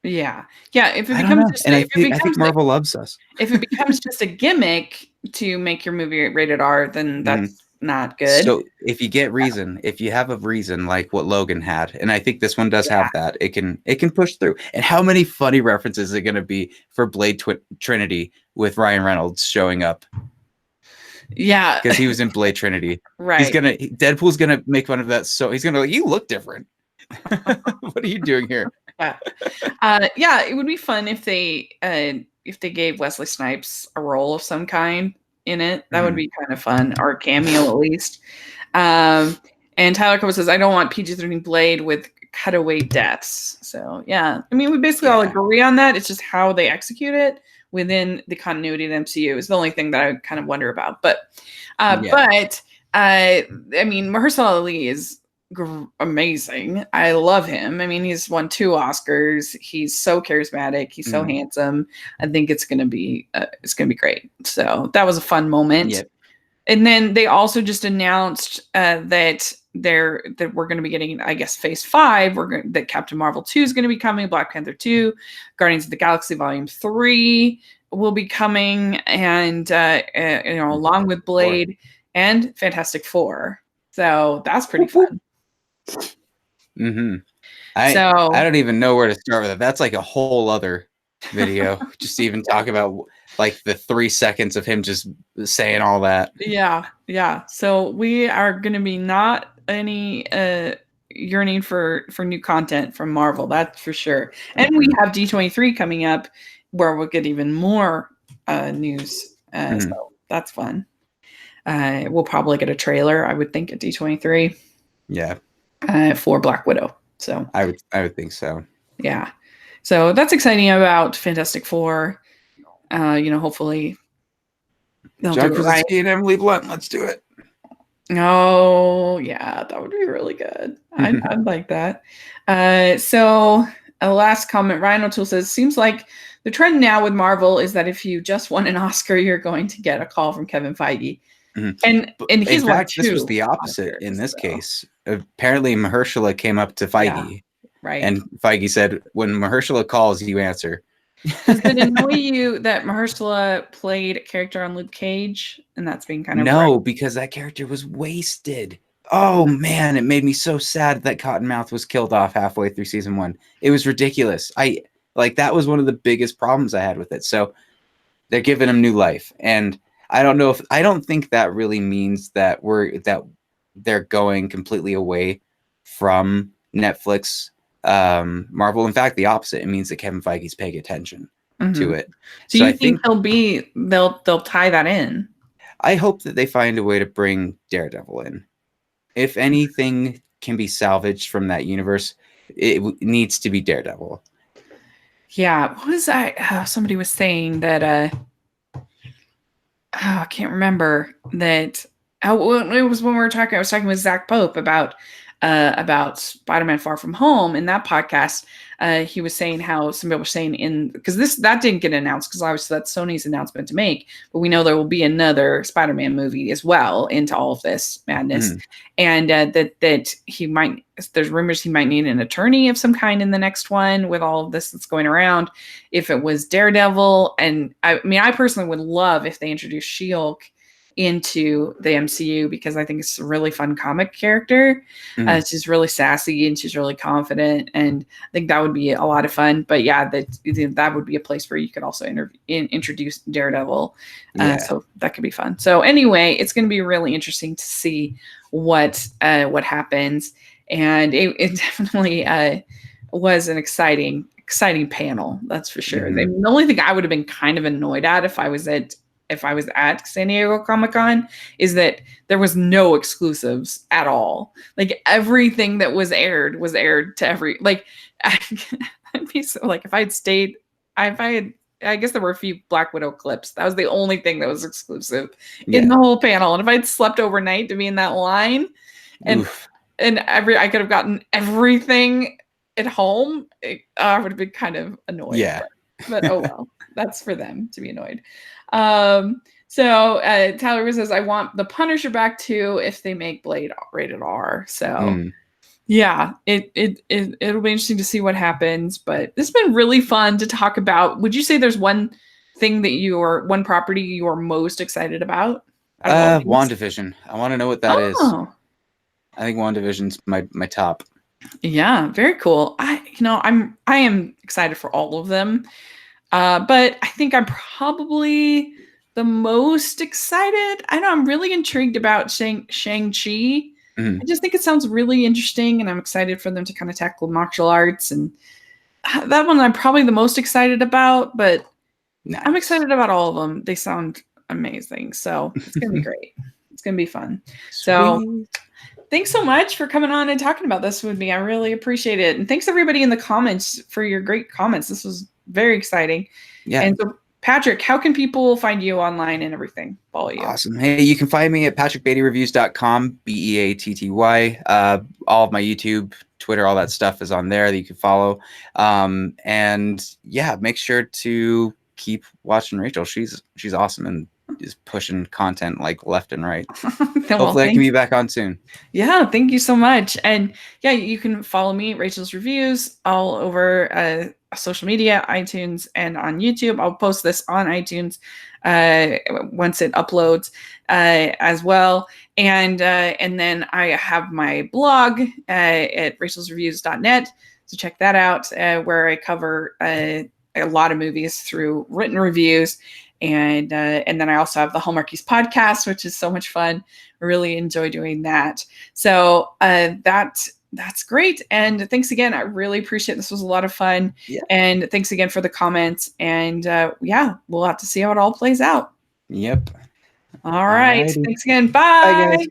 Yeah. Yeah, I don't know. And if it I think becomes Marvel loves us. if it becomes just a gimmick to make your movie rated R, then Mhm. not good. So if you have a reason like what Logan had, and I think this one does have that, it can push through. And how many funny references are going to be for Blade Trinity with Ryan Reynolds showing up? Yeah, because he was in Blade Trinity. right. Deadpool's gonna make fun of that. So he's gonna you look different. What are you doing here? Yeah, it would be fun if they gave Wesley Snipes a role of some kind in it. That would be kind of fun, or a cameo at least. And Tyler Cole says, "I don't want PG-13 Blade with cutaway deaths." So yeah, I mean, we basically all agree on that. It's just how they execute it within the continuity of the MCU is the only thing that I kind of wonder about. But I mean, Mahershala Ali is amazing. I love him. I mean, he's won 2 Oscars. He's so charismatic. He's so handsome. I think it's gonna be great. So that was a fun moment. Yep. And then they also just announced that we're going to be getting, I guess, Phase 5. That Captain Marvel 2 is going to be coming. Black Panther 2, Guardians of the Galaxy Volume 3 will be coming, and along with Blade and Fantastic Four. So that's pretty fun. I don't even know where to start with it. That's like a whole other video. Just to even talk about like the 3 seconds of him just saying all that. Yeah. So we are going to be not any yearning for new content from Marvel, that's for sure. And we have D23 coming up where we'll get even more news. So that's fun. We'll probably get a trailer, I would think, at D23. Yeah. For Black Widow. So I would think so. Yeah. So that's exciting about Fantastic Four. Hopefully they'll John do it Krasinski and Emily Blunt. Let's do it. Oh yeah, that would be really good. I'd like that. So a last comment, Ryan O'Toole says, seems like the trend now with Marvel is that if you just won an Oscar, you're going to get a call from Kevin Feige. And he's in fact, this was the opposite Oscars, in this case. Apparently, Mahershala came up to Feige, right? And Feige said, "When Mahershala calls, you answer." Does it annoy you that Mahershala played a character on Luke Cage, and that's being kind of because that character was wasted. Oh man, it made me so sad that Cottonmouth was killed off halfway through season 1. It was ridiculous. That was one of the biggest problems I had with it. So they're giving him new life, and I don't think that really means that they're going completely away from Netflix, Marvel. In fact, the opposite. It means that Kevin Feige's paying attention to it. So you think they'll tie that in? I hope that they find a way to bring Daredevil in. If anything can be salvaged from that universe, it needs to be Daredevil. Yeah. What was that? Somebody was saying that. I can't remember that. It was when we were talking. I was talking with Zach Pope about Spider-Man Far From Home in that podcast. He was saying how some people were saying because that didn't get announced because obviously that's Sony's announcement to make, but we know there will be another Spider-Man movie as well into all of this madness, and that he might. There's rumors he might need an attorney of some kind in the next one with all of this that's going around. If it was Daredevil, and I mean, I personally would love if they introduced She-Hulk into the MCU because I think it's a really fun comic character. She's really sassy and she's really confident, and I think that would be a lot of fun. But yeah, that would be a place where you could also introduce Daredevil. So that could be fun. So anyway, it's going to be really interesting to see what happens, and it definitely was an exciting panel. That's for sure. The only thing I would have been kind of annoyed at if I was at San Diego Comic-Con is that there was no exclusives at all. Like everything that was aired to every, like, I'd be so, like, if I guess there were a few Black Widow clips. That was the only thing that was exclusive in the whole panel. And if I'd slept overnight to be in that line and I could have gotten everything at home, I would have been kind of annoyed. Yeah. But oh well, that's for them to be annoyed. So Tyler says, I want the Punisher back too if they make Blade rated R. So yeah, it'll be interesting to see what happens. But this has been really fun to talk about. Would you say there's one thing one property you are most excited about? out of all these? WandaVision. I want to know what that is. Oh, I think WandaVision's my top. yeah, very cool. I am excited for all of them. But I think I'm probably the most excited. I know I'm really intrigued about Shang-Chi. Mhm. I just think it sounds really interesting, and I'm excited for them to kind of tackle martial arts. And that one I'm probably the most excited about, but I'm Nice. excited about all of them. They sound amazing. So it's going to be great. It's going to be fun. So Sweet. thanks so much for coming on and talking about this with me. I really appreciate it. And thanks everybody in the comments for your great comments. This was very exciting. Yeah. And so, Patrick, how can people find you online and everything? Follow you. Awesome. Hey, you can find me at patrickbeattyreviews.com, Beatty. All of my YouTube, Twitter, all that stuff is on there that you can follow. And yeah, make sure to keep watching Rachel. She's awesome and is pushing content like left and right. Hopefully I can be back on soon. Yeah, thank you so much. And yeah, you can follow me, Rachel's Reviews, all over social media, iTunes, and on YouTube. I'll post this on iTunes once it uploads as well. And then I have my blog at rachelsreviews.net. So check that out, where I cover a lot of movies through written reviews. And then I also have the Hallmarkies podcast, which is so much fun. I really enjoy doing that. So that's great. And thanks again. I really appreciate it. This was a lot of fun. Yeah. And thanks again for the comments. And yeah, we'll have to see how it all plays out. Yep. All right. Alrighty. Thanks again. Bye, guys.